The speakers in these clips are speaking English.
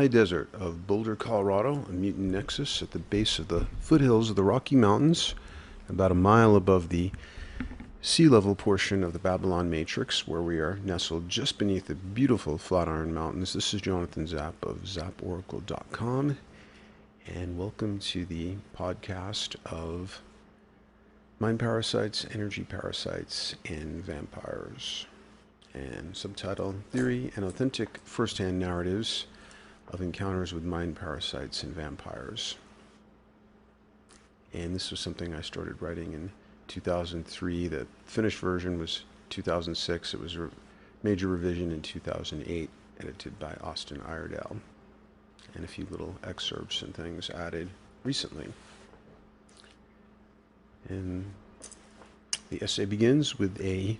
high desert of Boulder, Colorado, a mutant nexus at the base of the foothills of the Rocky Mountains, about a mile above the sea level portion of the Babylon Matrix, where we are nestled just beneath the beautiful Flatiron Mountains. This is Jonathan Zapp of zapporacle.com, and welcome to the podcast of Mind Parasites, Energy Parasites, and Vampires, and subtitle Theory and Authentic First-Hand Narratives of Encounters with Mind Parasites and Vampires. And this was something I started writing in 2003. The finished version was 2006. It was a major revision in 2008, edited by Austin Iredale, and a few little excerpts and things added recently. And the essay begins with a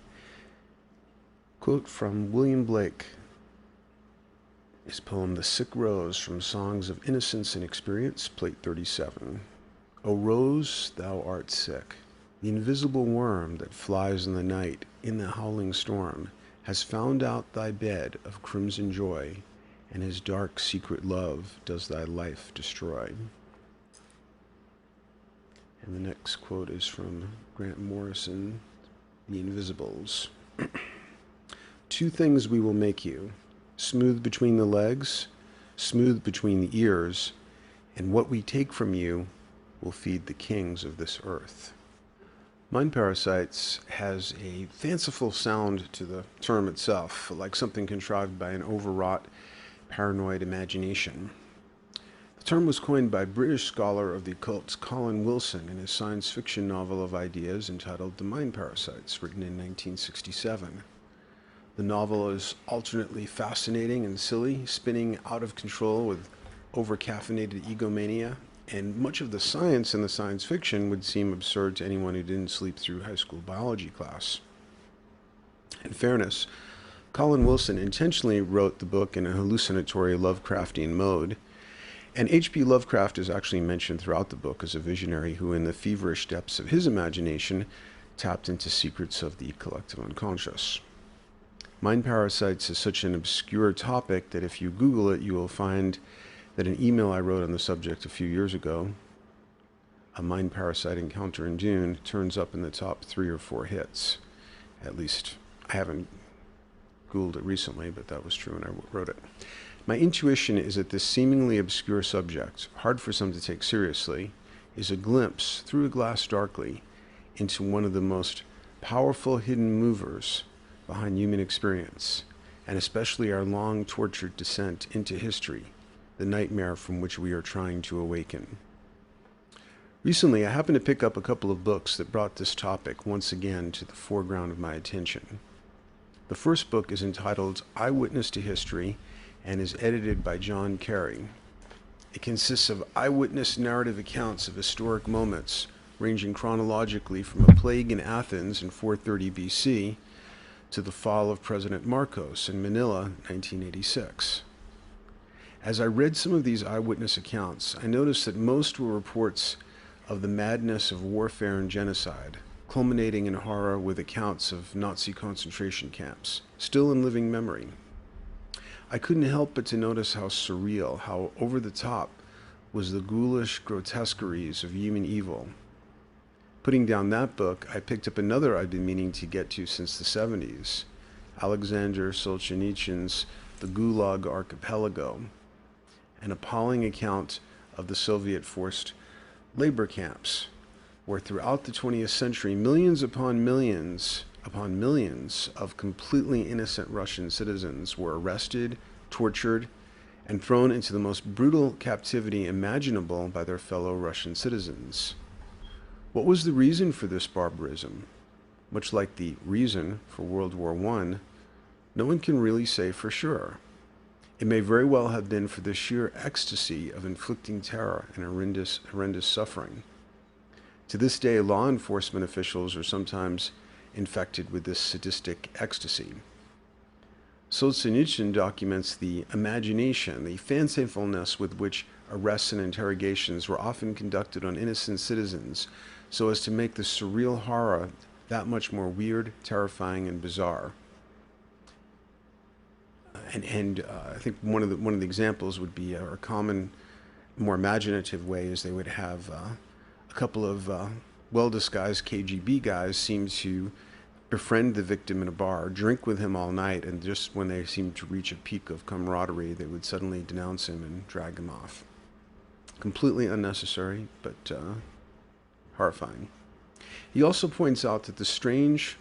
quote from William Blake, his poem The Sick Rose, from Songs of Innocence and Experience, plate 37. O rose, thou art sick. The invisible worm that flies in the night, in the howling storm, has found out thy bed of crimson joy, and his dark secret love does thy life destroy. And the next quote is from Grant Morrison, The Invisibles. Two things we will make you, smooth between the legs, smooth between the ears, and what we take from you will feed the kings of this earth. Mind Parasites has a fanciful sound to the term itself, like something contrived by an overwrought, paranoid imagination. The term was coined by British scholar of the occult Colin Wilson in his science fiction novel of ideas entitled The Mind Parasites, written in 1967. The novel is alternately fascinating and silly, spinning out of control with over-caffeinated egomania, and much of the science in the science fiction would seem absurd to anyone who didn't sleep through high school biology class. In fairness, Colin Wilson intentionally wrote the book in a hallucinatory Lovecraftian mode, and H.P. Lovecraft is actually mentioned throughout the book as a visionary who, in the feverish depths of his imagination, tapped into secrets of the collective unconscious. Mind Parasites is such an obscure topic that if you Google it, you will find that an email I wrote on the subject a few years ago, a mind parasite encounter in Dune, turns up in the top 3 or 4 hits. At least, I haven't Googled it recently, but that was true when I wrote it. My intuition is that this seemingly obscure subject, hard for some to take seriously, is a glimpse through a glass darkly into one of the most powerful hidden movers behind human experience, and especially our long tortured descent into history, the nightmare from which we are trying to awaken. Recently, I happened to pick up a couple of books that brought this topic once again to the foreground of my attention. The first book is entitled Eyewitness to History and is edited by John Carey. It consists of eyewitness narrative accounts of historic moments ranging chronologically from a plague in Athens in 430 BC to the fall of President Marcos in Manila, 1986. As I read some of these eyewitness accounts, I noticed that most were reports of the madness of warfare and genocide, culminating in horror with accounts of Nazi concentration camps, still in living memory. I couldn't help but to notice how surreal, how over the top was the ghoulish grotesqueries of human evil. Putting down that book, I picked up another I've been meaning to get to since the 70s, Alexander Solzhenitsyn's The Gulag Archipelago, an appalling account of the Soviet forced labor camps, where throughout the 20th century, millions upon millions of completely innocent Russian citizens were arrested, tortured, and thrown into the most brutal captivity imaginable by their fellow Russian citizens. What was the reason for this barbarism? Much like the reason for World War I, no one can really say for sure. It may very well have been for the sheer ecstasy of inflicting terror and horrendous suffering. To this day, law enforcement officials are sometimes infected with this sadistic ecstasy. Solzhenitsyn documents the imagination, the fancifulness with which arrests and interrogations were often conducted on innocent citizens so as to make the surreal horror that much more weird, terrifying, and bizarre. I think one of the examples would be, or a common, more imaginative way, is they would have a couple of well-disguised KGB guys seem to befriend the victim in a bar, drink with him all night, and just when they seemed to reach a peak of camaraderie, they would suddenly denounce him and drag him off. Completely unnecessary, but horrifying. He also points out that the strange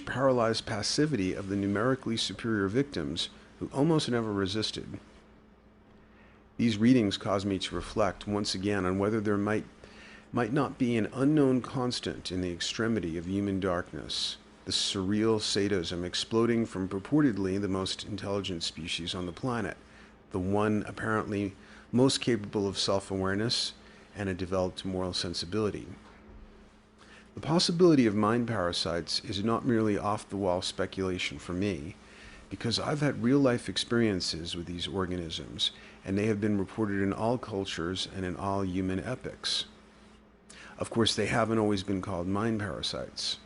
paralyzed passivity of the numerically superior victims who almost never resisted. These readings cause me to reflect once again on whether there might not be an unknown constant in the extremity of human darkness, the surreal sadism exploding from purportedly the most intelligent species on the planet, the one apparently most capable of self-awareness and a developed moral sensibility. The possibility of mind parasites is not merely off-the-wall speculation for me, because I've had real-life experiences with these organisms, and they have been reported in all cultures and in all human epics. Of course, they haven't always been called mind parasites.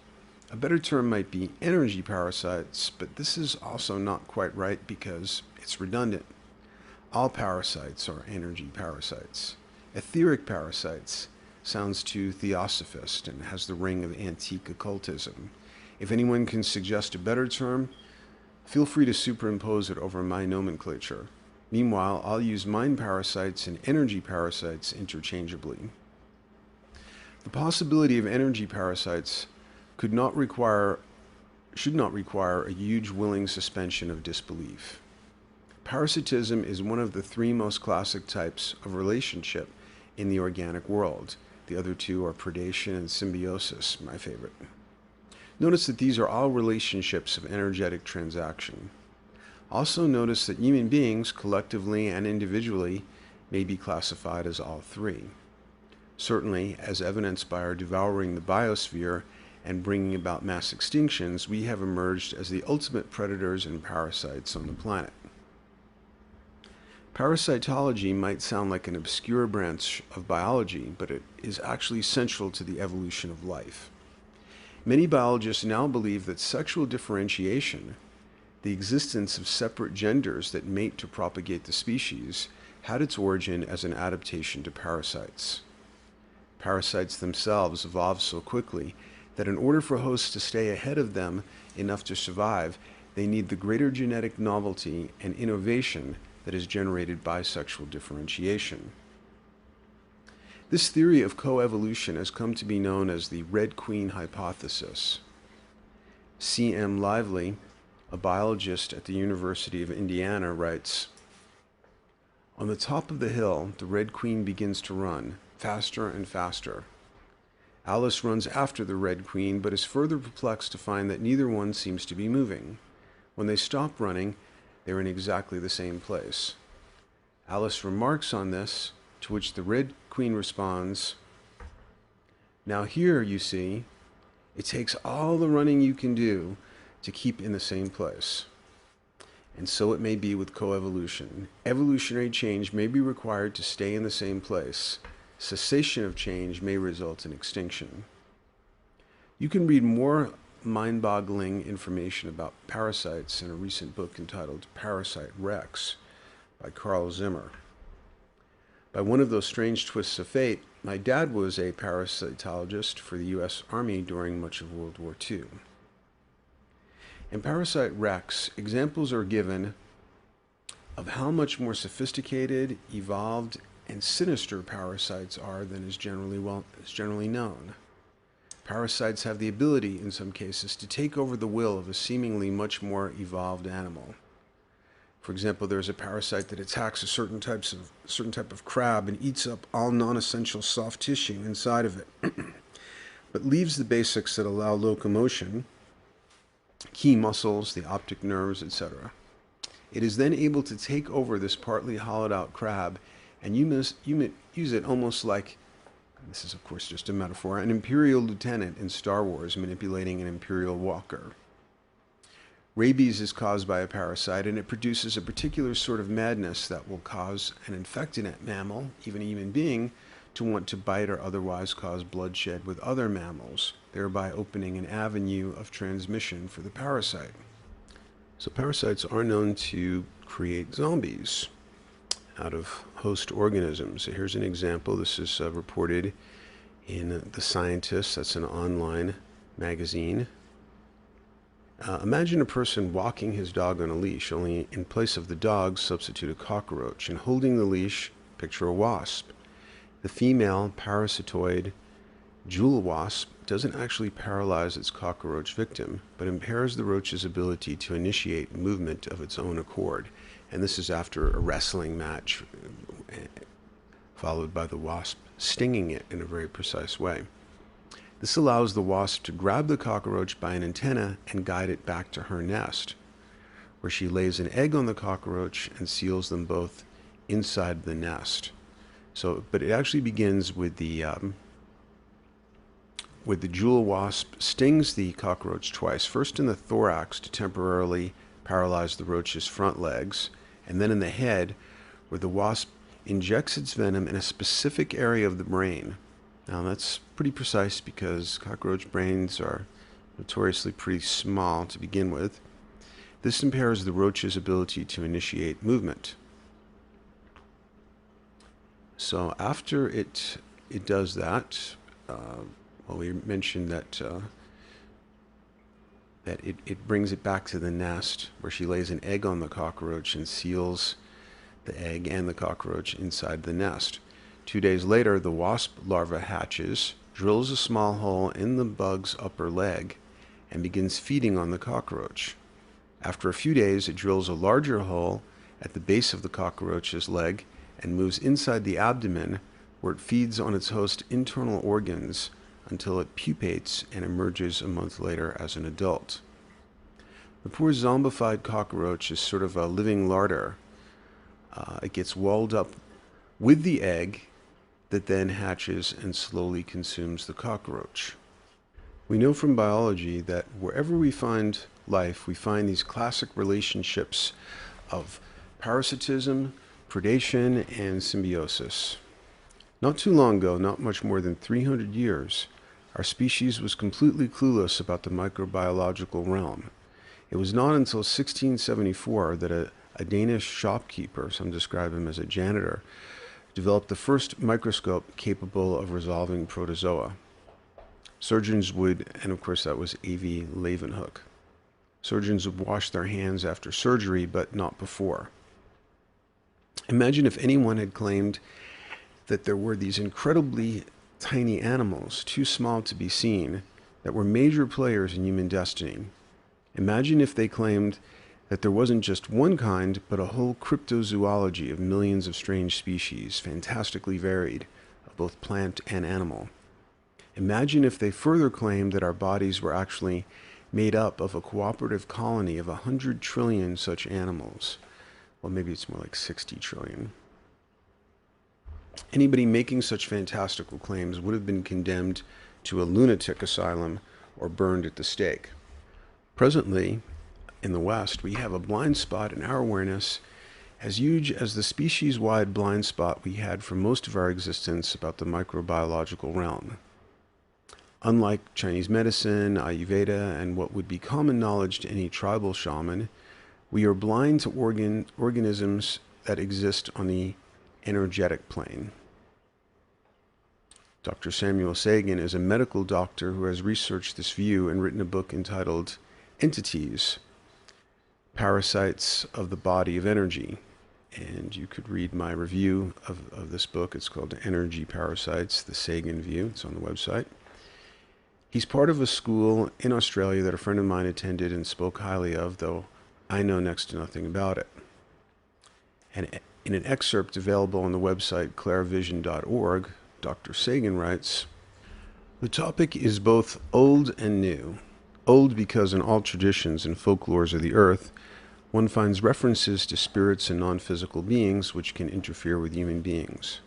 A better term might be energy parasites, but this is also not quite right because it's redundant. All parasites are energy parasites. Etheric parasites sounds too theosophist and has the ring of antique occultism. If anyone can suggest a better term, feel free to superimpose it over my nomenclature. Meanwhile, I'll use mind parasites and energy parasites interchangeably. The possibility of energy parasites should not require a huge willing suspension of disbelief. Parasitism is one of the three most classic types of relationship in the organic world. The other two are predation and symbiosis, my favorite. Notice that these are all relationships of energetic transaction. Also notice that human beings, collectively and individually, may be classified as all three. Certainly, as evidenced by our devouring the biosphere and bringing about mass extinctions, we have emerged as the ultimate predators and parasites on the planet. Parasitology might sound like an obscure branch of biology, but it is actually central to the evolution of life. Many biologists now believe that sexual differentiation, the existence of separate genders that mate to propagate the species, had its origin as an adaptation to parasites. Parasites themselves evolved so quickly that in order for hosts to stay ahead of them enough to survive, they need the greater genetic novelty and innovation that is generated by sexual differentiation. This theory of coevolution has come to be known as the Red Queen hypothesis. C.M. Lively, a biologist at the University of Indiana, writes, "On the top of the hill, the Red Queen begins to run, faster and faster. Alice runs after the Red Queen, but is further perplexed to find that neither one seems to be moving. When they stop running, they're in exactly the same place. Alice remarks on this, to which the Red Queen responds, 'Now here, you see, it takes all the running you can do to keep in the same place.' And so it may be with coevolution. Evolutionary change may be required to stay in the same place. Cessation of change may result in extinction." You can read more mind-boggling information about parasites in a recent book entitled Parasite Rex by Carl Zimmer. By one of those strange twists of fate, my dad was a parasitologist for the U.S. Army during much of World War II. In Parasite Rex, examples are given of how much more sophisticated, evolved, and sinister parasites are than is generally known. Parasites have the ability, in some cases, to take over the will of a seemingly much more evolved animal. For example, there is a parasite that attacks a certain type of crab and eats up all non-essential soft tissue inside of it, but leaves the basics that allow locomotion, key muscles, the optic nerves, etc. It is then able to take over this partly hollowed out crab and use it almost like, this is of course just a metaphor, an Imperial lieutenant in Star Wars manipulating an Imperial walker. Rabies is caused by a parasite, and it produces a particular sort of madness that will cause an infected mammal, even a human being, to want to bite or otherwise cause bloodshed with other mammals, thereby opening an avenue of transmission for the parasite. So parasites are known to create zombies out of host organisms. So here's an example. This is reported in The Scientist. That's an online magazine. Imagine a person walking his dog on a leash, only in place of the dog, substitute a cockroach. And holding the leash, picture a wasp. The female parasitoid jewel wasp doesn't actually paralyze its cockroach victim, but impairs the roach's ability to initiate movement of its own accord. And this is after a wrestling match, followed by the wasp stinging it in a very precise way. This allows the wasp to grab the cockroach by an antenna and guide it back to her nest, where she lays an egg on the cockroach and seals them both inside the nest. But it actually begins with the jewel wasp stings the cockroach twice, first in the thorax to temporarily paralyze the roach's front legs, and then in the head, where the wasp injects its venom in a specific area of the brain. Now that's pretty precise because cockroach brains are notoriously pretty small to begin with. This impairs the roach's ability to initiate movement. So after it does that, well, we mentioned that it brings it back to the nest, where she lays an egg on the cockroach and seals the egg and the cockroach inside the nest. 2 days later, the wasp larva hatches, drills a small hole in the bug's upper leg, and begins feeding on the cockroach. After a few days, it drills a larger hole at the base of the cockroach's leg and moves inside the abdomen, where it feeds on its host's internal organs until it pupates and emerges a month later as an adult. The poor zombified cockroach is sort of a living larder. It gets walled up with the egg that then hatches and slowly consumes the cockroach. We know from biology that wherever we find life, we find these classic relationships of parasitism, predation, and symbiosis. Not too long ago, not much more than 300 years, our species was completely clueless about the microbiological realm. It was not until 1674 that a Danish shopkeeper, some describe him as a janitor, developed the first microscope capable of resolving protozoa. Surgeons would, and of course that was A.V. Leeuwenhoek, surgeons would wash their hands after surgery, but not before. Imagine if anyone had claimed that there were these incredibly tiny animals, too small to be seen, that were major players in human destiny. Imagine if they claimed that there wasn't just one kind, but a whole cryptozoology of millions of strange species, fantastically varied, of both plant and animal. Imagine if they further claimed that our bodies were actually made up of a cooperative colony of 100 trillion such animals. Well, maybe it's more like 60 trillion. Anybody making such fantastical claims would have been condemned to a lunatic asylum or burned at the stake. Presently, in the West, we have a blind spot in our awareness as huge as the species-wide blind spot we had for most of our existence about the microbiological realm. Unlike Chinese medicine, Ayurveda, and what would be common knowledge to any tribal shaman, we are blind to organisms that exist on the energetic plane. Dr. Samuel Sagan is a medical doctor who has researched this view and written a book entitled Entities, Parasites of the Body of Energy. And you could read my review of this book. It's called Energy Parasites, the Sagan View. It's on the website. He's part of a school in Australia that a friend of mine attended and spoke highly of, though I know next to nothing about it. And in an excerpt available on the website clairvision.org, Dr. Sagan writes, "The topic is both old and new. Old because in all traditions and folklores of the earth, one finds references to spirits and non-physical beings which can interfere with human beings.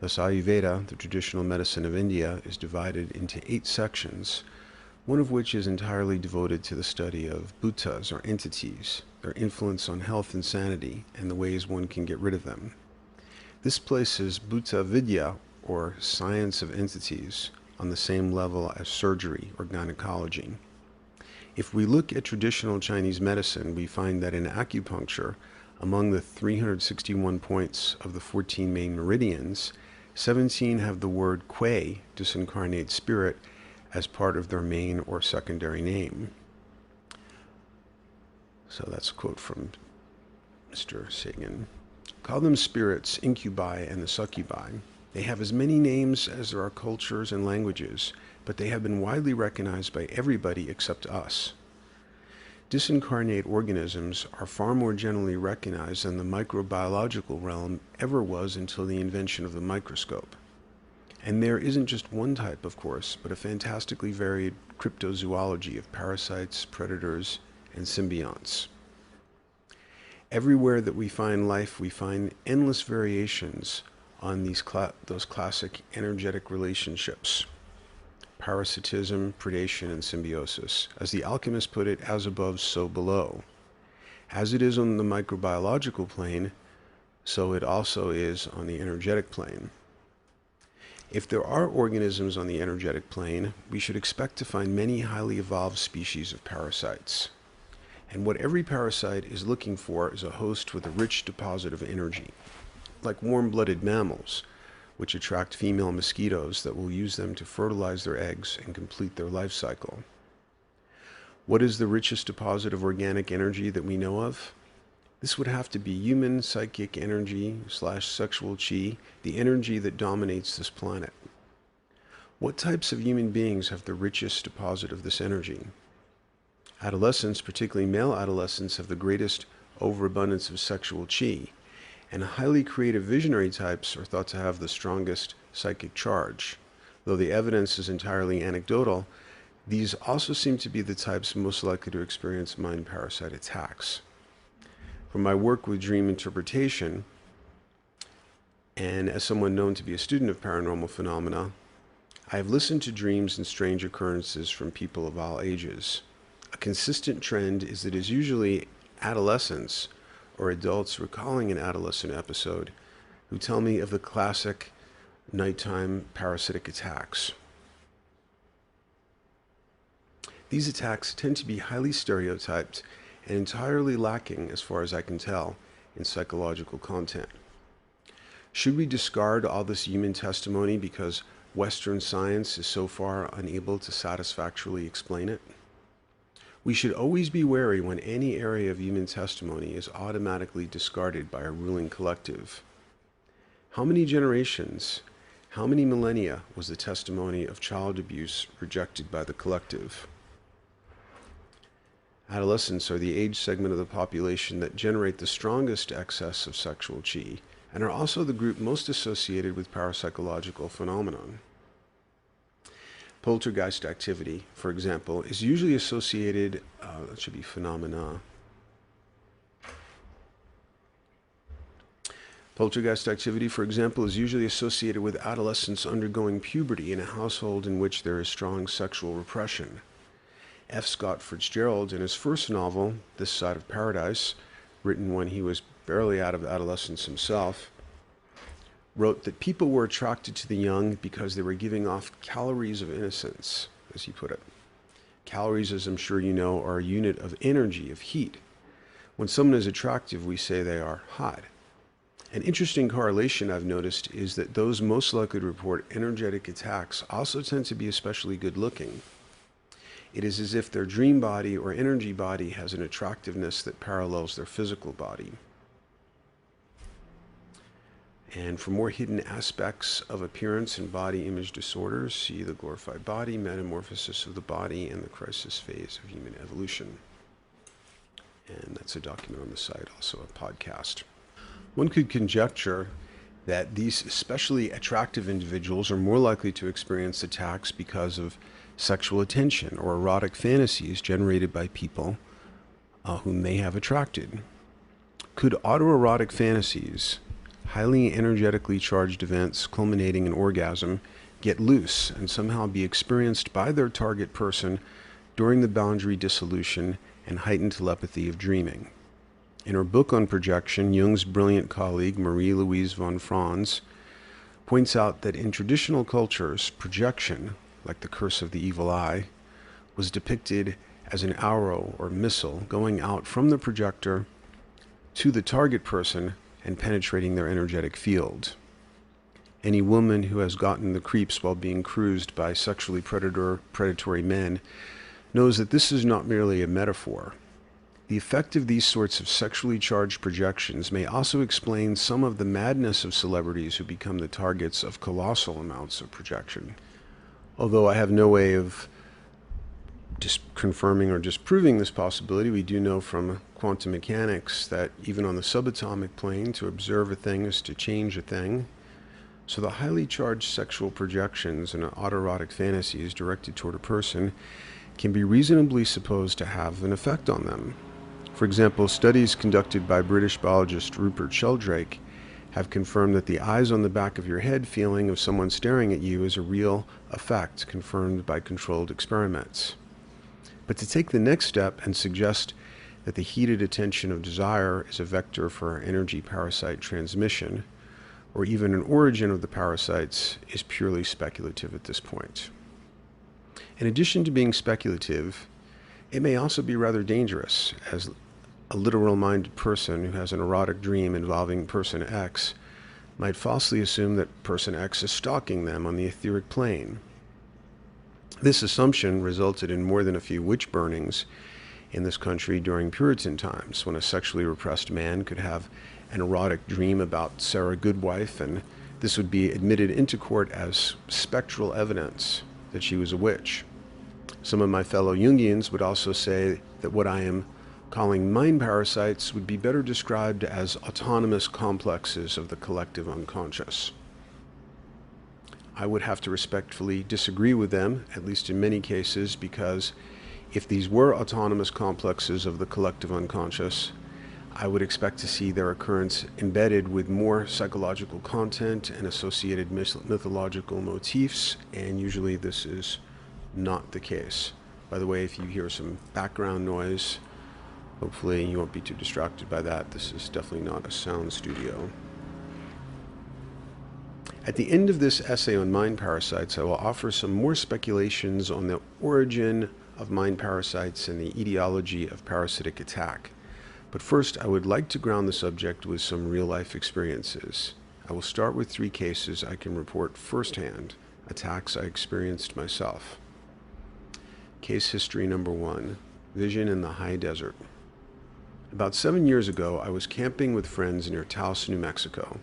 Thus Ayurveda, the traditional medicine of India, is divided into 8 sections, one of which is entirely devoted to the study of bhutas, or entities, their influence on health and sanity, and the ways one can get rid of them. This places Bhuta Vidya, or science of entities, on the same level as surgery or gynecology. If we look at traditional Chinese medicine, we find that in acupuncture, among the 361 points of the 14 main meridians, 17 have the word Kuei, disincarnate spirit, as part of their main or secondary name. So that's a quote from Mr. Sagan. Call them spirits, incubi, and the succubi. They have as many names as there are cultures and languages, but they have been widely recognized by everybody except us. Disincarnate organisms are far more generally recognized than the microbiological realm ever was until the invention of the microscope. And there isn't just one type, of course, but a fantastically varied cryptozoology of parasites, predators, and symbionts. Everywhere that we find life, we find endless variations on those classic energetic relationships: parasitism, predation, and symbiosis. As the alchemists put it, as above, so below. As it is on the microbiological plane, so it also is on the energetic plane. If there are organisms on the energetic plane, we should expect to find many highly evolved species of parasites. And what every parasite is looking for is a host with a rich deposit of energy, like warm-blooded mammals, which attract female mosquitoes that will use them to fertilize their eggs and complete their life cycle. What is the richest deposit of organic energy that we know of? This would have to be human psychic energy / sexual chi, the energy that dominates this planet. What types of human beings have the richest deposit of this energy? Adolescents, particularly male adolescents, have the greatest overabundance of sexual chi, and highly creative visionary types are thought to have the strongest psychic charge. Though the evidence is entirely anecdotal, these also seem to be the types most likely to experience mind parasite attacks. From my work with dream interpretation, and as someone known to be a student of paranormal phenomena, I have listened to dreams and strange occurrences from people of all ages. A consistent trend is that it is usually adolescents or adults recalling an adolescent episode who tell me of the classic nighttime parasitic attacks. These attacks tend to be highly stereotyped and entirely lacking, as far as I can tell, in psychological content. Should we discard all this human testimony because Western science is so far unable to satisfactorily explain it? We should always be wary when any area of human testimony is automatically discarded by a ruling collective. How many generations, how many millennia was the testimony of child abuse rejected by the collective? Adolescents are the age segment of the population that generate the strongest excess of sexual chi, and are also the group most associated with parapsychological phenomenon. Poltergeist activity, for example, is usually associated, that should be phenomena. Poltergeist activity, for example, is usually associated with adolescents undergoing puberty in a household in which there is strong sexual repression. F. Scott Fitzgerald, in his first novel, This Side of Paradise, written when he was barely out of adolescence himself, wrote that people were attracted to the young because they were giving off calories of innocence, as he put it. Calories, as I'm sure you know, are a unit of energy, of heat. When someone is attractive, we say they are hot. An interesting correlation I've noticed is that those most likely to report energetic attacks also tend to be especially good looking. It is as if their dream body or energy body has an attractiveness that parallels their physical body. And for more hidden aspects of appearance and body image disorders, see The Glorified Body, Metamorphosis of the Body, and the Crisis Phase of Human Evolution. And that's a document on the site, also a podcast. One could conjecture that these especially attractive individuals are more likely to experience attacks because of sexual attention or erotic fantasies generated by people whom they have attracted. Could autoerotic fantasies, highly energetically charged events culminating in orgasm, get loose and somehow be experienced by their target person during the boundary dissolution and heightened telepathy of dreaming? In her book on projection, Jung's brilliant colleague Marie-Louise von Franz points out that in traditional cultures, projection, like the curse of the evil eye, was depicted as an arrow or missile going out from the projector to the target person and penetrating their energetic field. Any woman who has gotten the creeps while being cruised by sexually predatory men knows that this is not merely a metaphor. The effect of these sorts of sexually charged projections may also explain some of the madness of celebrities who become the targets of colossal amounts of projection. Although I have no way of confirming or disproving this possibility, we do know from quantum mechanics that even on the subatomic plane, to observe a thing is to change a thing. So the highly charged sexual projections and autoerotic fantasies directed toward a person can be reasonably supposed to have an effect on them. For example, studies conducted by British biologist Rupert Sheldrake have confirmed that the eyes on the back of your head feeling of someone staring at you is a real effect, confirmed by controlled experiments. But to take the next step and suggest that the heated attention of desire is a vector for energy parasite transmission, or even an origin of the parasites, is purely speculative at this point. In addition to being speculative, it may also be rather dangerous, as a literal-minded person who has an erotic dream involving person X might falsely assume that person X is stalking them on the etheric plane. This assumption resulted in more than a few witch burnings in this country during Puritan times, when a sexually repressed man could have an erotic dream about Sarah Goodwife, and this would be admitted into court as spectral evidence that she was a witch. Some of my fellow Jungians would also say that what I am calling mind parasites would be better described as autonomous complexes of the collective unconscious. I would have to respectfully disagree with them, at least in many cases, because if these were autonomous complexes of the collective unconscious, I would expect to see their occurrence embedded with more psychological content and associated mythological motifs, and usually this is not the case. By the way, if you hear some background noise, hopefully you won't be too distracted by that. This is definitely not a sound studio. At the end of this essay on mind parasites, I will offer some more speculations on the origin of mind parasites and the etiology of parasitic attack. But first, I would like to ground the subject with some real-life experiences. I will start with 3 cases I can report firsthand, attacks I experienced myself. Case history number 1, vision in the high desert. About 7 years ago, I was camping with friends near Taos, New Mexico.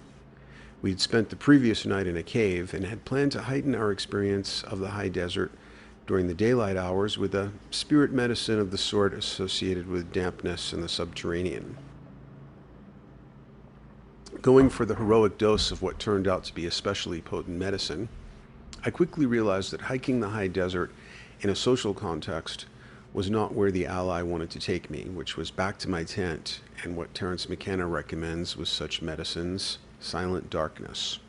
We had spent the previous night in a cave and had planned to heighten our experience of the high desert during the daylight hours with a spirit medicine of the sort associated with dampness in the subterranean. Going for the heroic dose of what turned out to be especially potent medicine, I quickly realized that hiking the high desert in a social context was not where the ally wanted to take me, which was back to my tent and what Terence McKenna recommends with such medicines, silent darkness.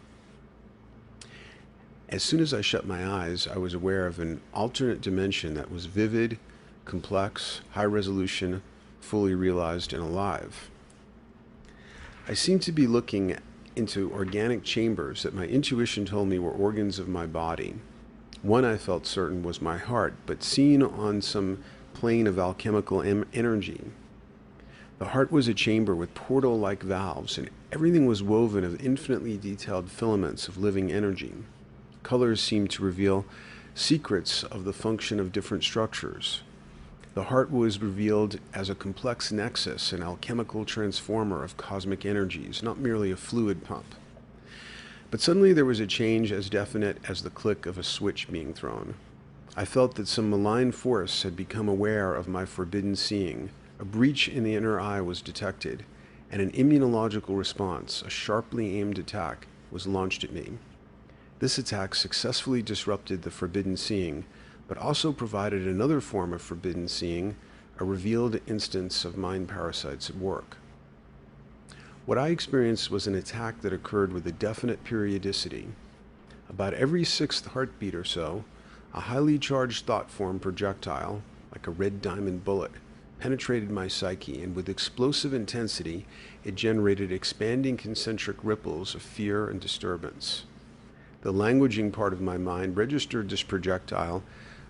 As soon as I shut my eyes, I was aware of an alternate dimension that was vivid, complex, high resolution, fully realized, and alive. I seemed to be looking into organic chambers that my intuition told me were organs of my body. One I felt certain was my heart, but seen on some plane of alchemical energy. The heart was a chamber with portal-like valves, and everything was woven of infinitely detailed filaments of living energy. Colors seemed to reveal secrets of the function of different structures. The heart was revealed as a complex nexus, an alchemical transformer of cosmic energies, not merely a fluid pump. But suddenly there was a change as definite as the click of a switch being thrown. I felt that some malign force had become aware of my forbidden seeing. A breach in the inner eye was detected, and an immunological response, a sharply aimed attack, was launched at me. This attack successfully disrupted the forbidden seeing, but also provided another form of forbidden seeing, a revealed instance of mind parasites at work. What I experienced was an attack that occurred with a definite periodicity. About every 6th heartbeat or so, a highly charged thought form projectile, like a red diamond bullet, penetrated my psyche, and with explosive intensity, it generated expanding concentric ripples of fear and disturbance. The languaging part of my mind registered this projectile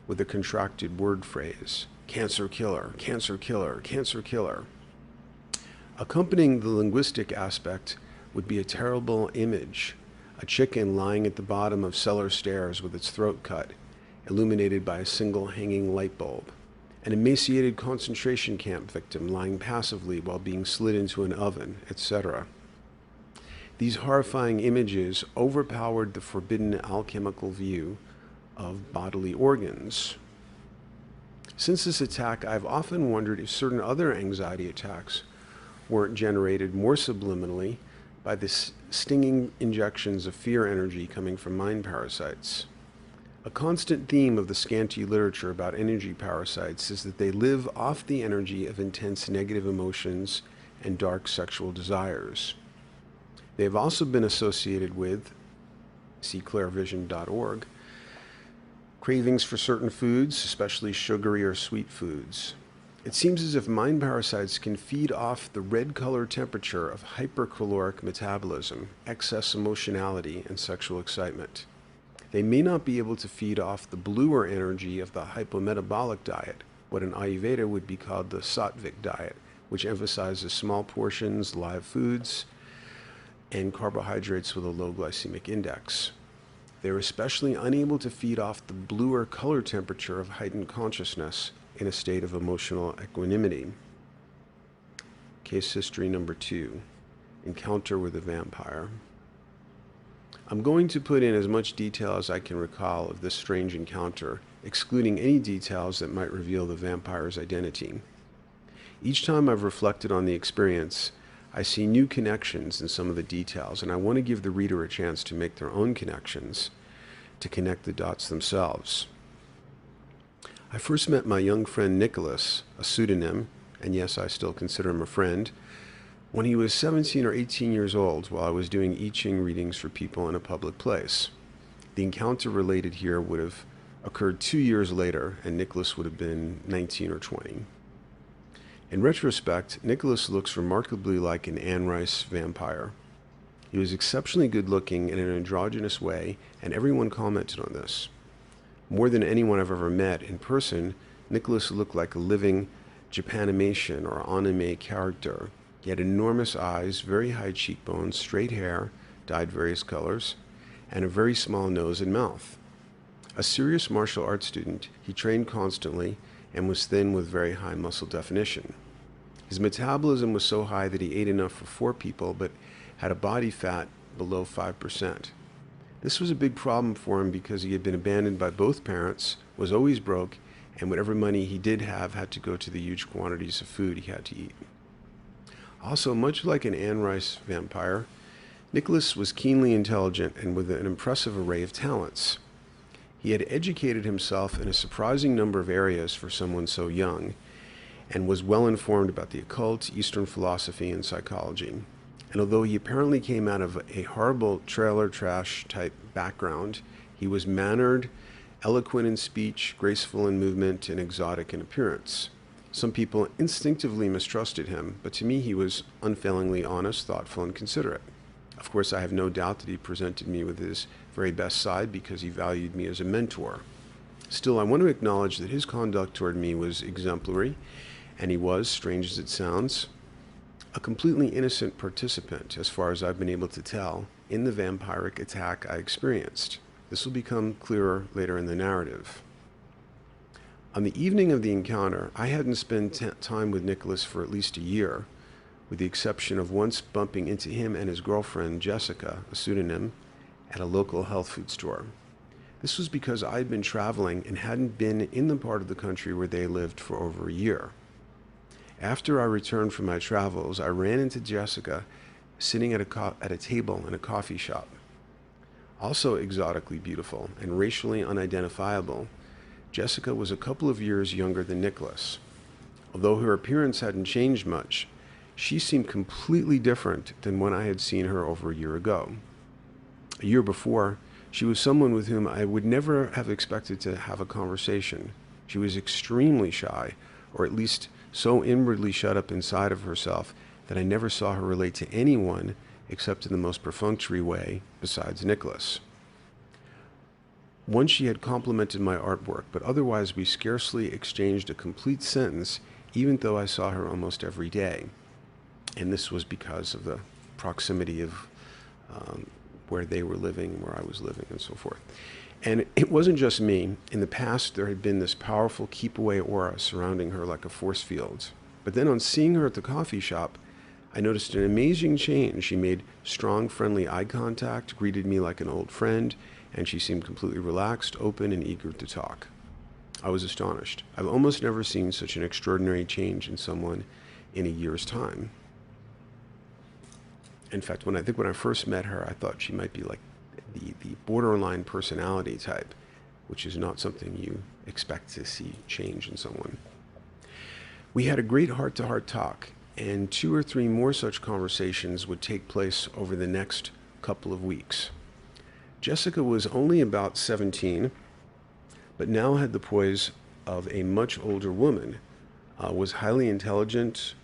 with a contracted word phrase, cancer killer, cancer killer, cancer killer. Accompanying the linguistic aspect would be a terrible image, a chicken lying at the bottom of cellar stairs with its throat cut, illuminated by a single hanging light bulb, an emaciated concentration camp victim lying passively while being slid into an oven, etc. These horrifying images overpowered the forbidden alchemical view of bodily organs. Since this attack, I've often wondered if certain other anxiety attacks weren't generated more subliminally by the stinging injections of fear energy coming from mind parasites. A constant theme of the scanty literature about energy parasites is that they live off the energy of intense negative emotions and dark sexual desires. They have also been associated with, see clairvision.org, cravings for certain foods, especially sugary or sweet foods. It seems as if mind parasites can feed off the red color temperature of hypercaloric metabolism, excess emotionality, and sexual excitement. They may not be able to feed off the bluer energy of the hypometabolic diet, what in Ayurveda would be called the Sattvic diet, which emphasizes small portions, live foods, and carbohydrates with a low glycemic index. They're especially unable to feed off the bluer color temperature of heightened consciousness in a state of emotional equanimity. Case history number 2, encounter with a vampire. I'm going to put in as much detail as I can recall of this strange encounter, excluding any details that might reveal the vampire's identity. Each time I've reflected on the experience, I see new connections in some of the details, and I want to give the reader a chance to make their own connections, to connect the dots themselves. I first met my young friend Nicholas, a pseudonym, and yes, I still consider him a friend, when he was 17 or 18 years old while I was doing I Ching readings for people in a public place. The encounter related here would have occurred 2 years later, and Nicholas would have been 19 or 20. In retrospect, Nicholas looks remarkably like an Anne Rice vampire. He was exceptionally good looking in an androgynous way, and everyone commented on this. More than anyone I've ever met in person, Nicholas looked like a living Japanimation or anime character. He had enormous eyes, very high cheekbones, straight hair, dyed various colors, and a very small nose and mouth. A serious martial arts student, he trained constantly and was thin with very high muscle definition. His metabolism was so high that he ate enough for 4 people, but had a body fat below 5%. This was a big problem for him because he had been abandoned by both parents, was always broke, and whatever money he did have had to go to the huge quantities of food he had to eat. Also, much like an Anne Rice vampire, Nicholas was keenly intelligent and with an impressive array of talents. He had educated himself in a surprising number of areas for someone so young, and was well informed about the occult, Eastern philosophy, and psychology. And although he apparently came out of a horrible trailer trash type background, he was mannered, eloquent in speech, graceful in movement, and exotic in appearance. Some people instinctively mistrusted him, but to me he was unfailingly honest, thoughtful, and considerate. Of course, I have no doubt that he presented me with his very best side because he valued me as a mentor. Still, I want to acknowledge that his conduct toward me was exemplary, and he was, strange as it sounds, a completely innocent participant, as far as I've been able to tell, in the vampiric attack I experienced. This will become clearer later in the narrative. On the evening of the encounter, I hadn't spent time with Nicholas for at least a year, with the exception of once bumping into him and his girlfriend, Jessica, a pseudonym, at a local health food store. This was because I had been traveling and hadn't been in the part of the country where they lived for over a year. After I returned from my travels, I ran into Jessica sitting at a table in a coffee shop. Also exotically beautiful and racially unidentifiable, Jessica was a couple of years younger than Nicholas. Although her appearance hadn't changed much, she seemed completely different than when I had seen her over a year ago. A year before, she was someone with whom I would never have expected to have a conversation. She was extremely shy, or at least so inwardly shut up inside of herself that I never saw her relate to anyone except in the most perfunctory way besides Nicholas. Once she had complimented my artwork, but otherwise we scarcely exchanged a complete sentence, even though I saw her almost every day. And this was because of the proximity of where they were living, where I was living, and so forth. And it wasn't just me. In the past, there had been this powerful keep-away aura surrounding her like a force field. But then on seeing her at the coffee shop, I noticed an amazing change. She made strong, friendly eye contact, greeted me like an old friend, and she seemed completely relaxed, open, and eager to talk. I was astonished. I've almost never seen such an extraordinary change in someone in a year's time. In fact, when I first met her, I thought she might be like the borderline personality type, which is not something you expect to see change in someone. We had a great heart-to-heart talk, and 2 or 3 more such conversations would take place over the next couple of weeks. Jessica was only about 17, but now had the poise of a much older woman, was highly intelligent,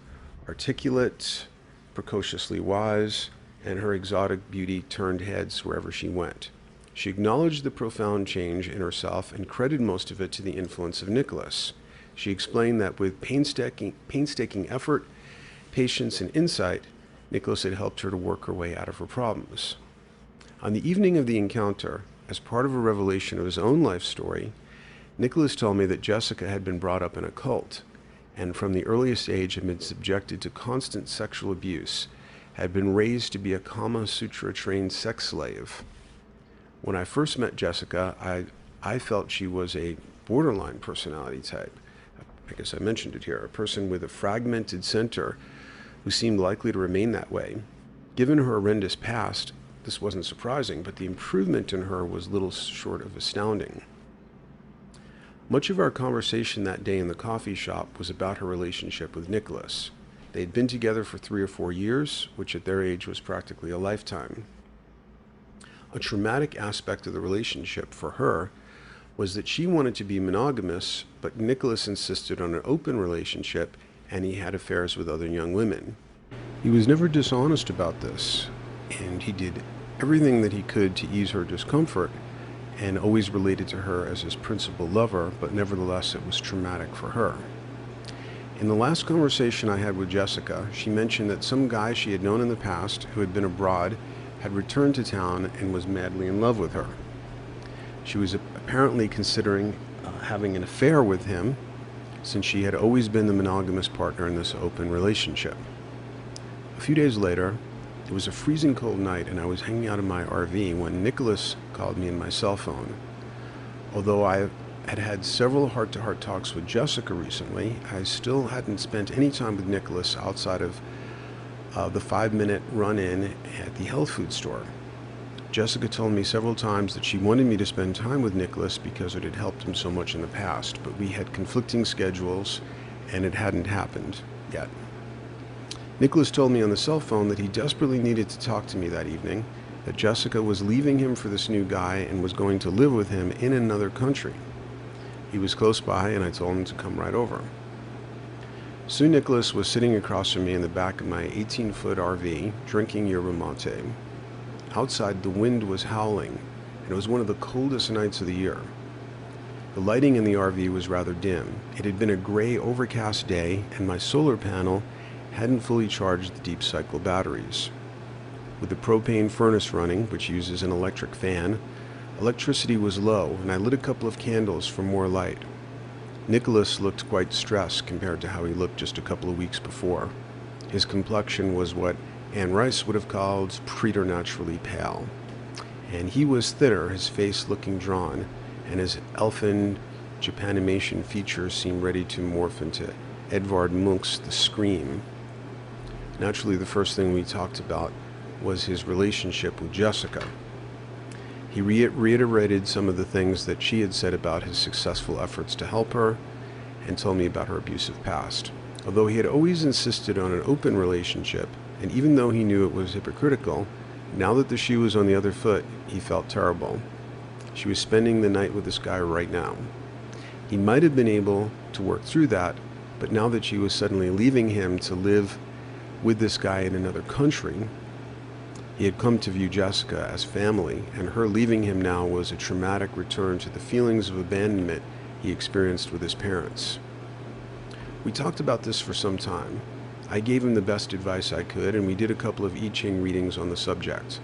articulate, precociously wise, and her exotic beauty turned heads wherever she went. She acknowledged the profound change in herself and credited most of it to the influence of Nicholas. She explained that with painstaking effort, patience, and insight, Nicholas had helped her to work her way out of her problems. On the evening of the encounter, as part of a revelation of his own life story, Nicholas told me that Jessica had been brought up in a cult, and from the earliest age had been subjected to constant sexual abuse, had been raised to be a Kama Sutra trained sex slave. When I first met Jessica, I felt she was a borderline personality type. I guess I mentioned it here, a person with a fragmented center who seemed likely to remain that way. Given her horrendous past, this wasn't surprising, but the improvement in her was little short of astounding. Much of our conversation that day in the coffee shop was about her relationship with Nicholas. They had been together for 3 or 4 years, which at their age was practically a lifetime. A traumatic aspect of the relationship for her was that she wanted to be monogamous, but Nicholas insisted on an open relationship, and he had affairs with other young women. He was never dishonest about this, and he did everything that he could to ease her discomfort, and always related to her as his principal lover, but nevertheless it was traumatic for her. In the last conversation I had with Jessica, she mentioned that some guy she had known in the past, who had been abroad, had returned to town and was madly in love with her. She was apparently considering having an affair with him, since she had always been the monogamous partner in this open relationship. A few days later, it was a freezing cold night, and I was hanging out in my RV when Nicholas called me on my cell phone. Although I had had several heart-to-heart talks with Jessica recently, I still hadn't spent any time with Nicholas outside of the 5-minute run-in at the health food store. Jessica told me several times that she wanted me to spend time with Nicholas because it had helped him so much in the past, but we had conflicting schedules, and it hadn't happened yet. Nicholas told me on the cell phone that he desperately needed to talk to me that evening, that Jessica was leaving him for this new guy and was going to live with him in another country. He was close by, and I told him to come right over. Soon Nicholas was sitting across from me in the back of my 18-foot RV, drinking yerba mate. Outside, the wind was howling, and it was one of the coldest nights of the year. The lighting in the RV was rather dim. It had been a gray, overcast day, and my solar panel hadn't fully charged the deep cycle batteries. With the propane furnace running, which uses an electric fan, electricity was low, and I lit a couple of candles for more light. Nicholas looked quite stressed compared to how he looked just a couple of weeks before. His complexion was what Anne Rice would have called preternaturally pale, and he was thinner, his face looking drawn, and his elfin Japanimation features seemed ready to morph into Edvard Munch's The Scream. Naturally, the first thing we talked about was his relationship with Jessica. He reiterated some of the things that she had said about his successful efforts to help her, and told me about her abusive past. Although he had always insisted on an open relationship, and even though he knew it was hypocritical, now that the shoe was on the other foot, he felt terrible. She was spending the night with this guy right now. He might have been able to work through that, but now that she was suddenly leaving him to live with this guy in another country, He had come to view Jessica as family, and her leaving him now was a traumatic return to the feelings of abandonment he experienced with his parents. We talked about this for some time. I gave him the best advice I could, and we did a couple of I Ching readings on the subject.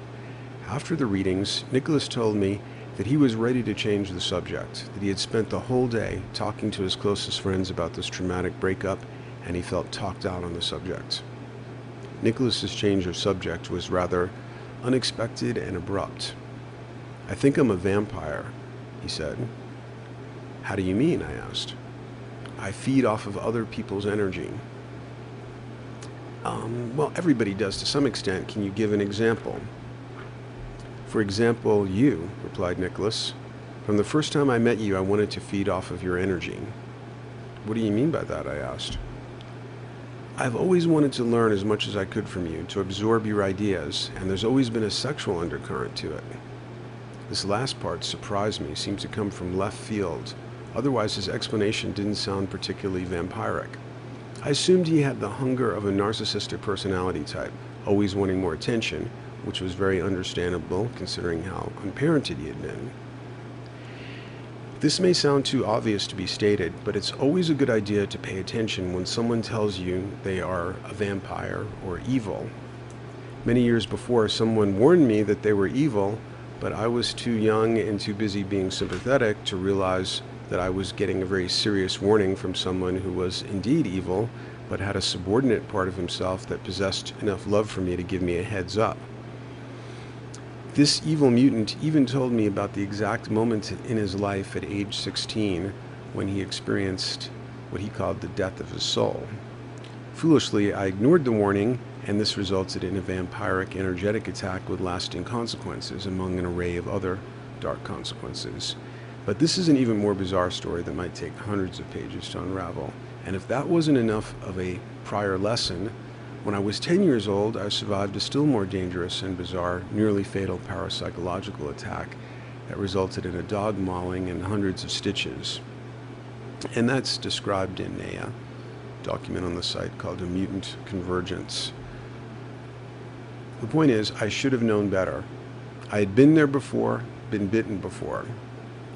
After the readings, Nicholas told me that he was ready to change the subject, that he had spent the whole day talking to his closest friends about this traumatic breakup, and he felt talked out on the subject. Nicholas's change of subject was rather unexpected and abrupt. "I think I'm a vampire," he said. "How do you mean?" I asked. "I feed off of other people's energy." Well, everybody does to some extent. Can you give an example?" "For example, you," replied Nicholas. "From the first time I met you, I wanted to feed off of your energy." "What do you mean by that?" I asked. "I've always wanted to learn as much as I could from you, to absorb your ideas, and there's always been a sexual undercurrent to it." This last part surprised me, seemed to come from left field. Otherwise, his explanation didn't sound particularly vampiric. I assumed he had the hunger of a narcissistic personality type, always wanting more attention, which was very understandable considering how unparented he had been. This may sound too obvious to be stated, but it's always a good idea to pay attention when someone tells you they are a vampire or evil. Many years before, someone warned me that they were evil, but I was too young and too busy being sympathetic to realize that I was getting a very serious warning from someone who was indeed evil, but had a subordinate part of himself that possessed enough love for me to give me a heads up. This evil mutant even told me about the exact moment in his life at age 16 when he experienced what he called the death of his soul. Foolishly, I ignored the warning, and this resulted in a vampiric energetic attack with lasting consequences, among an array of other dark consequences. But this is an even more bizarre story that might take hundreds of pages to unravel. And if that wasn't enough of a prior lesson, when I was 10 years old, I survived a still more dangerous and bizarre, nearly fatal parapsychological attack that resulted in a dog mauling and hundreds of stitches. And that's described in a document on the site called A Mutant Convergence. The point is, I should have known better. I had been there before, been bitten before.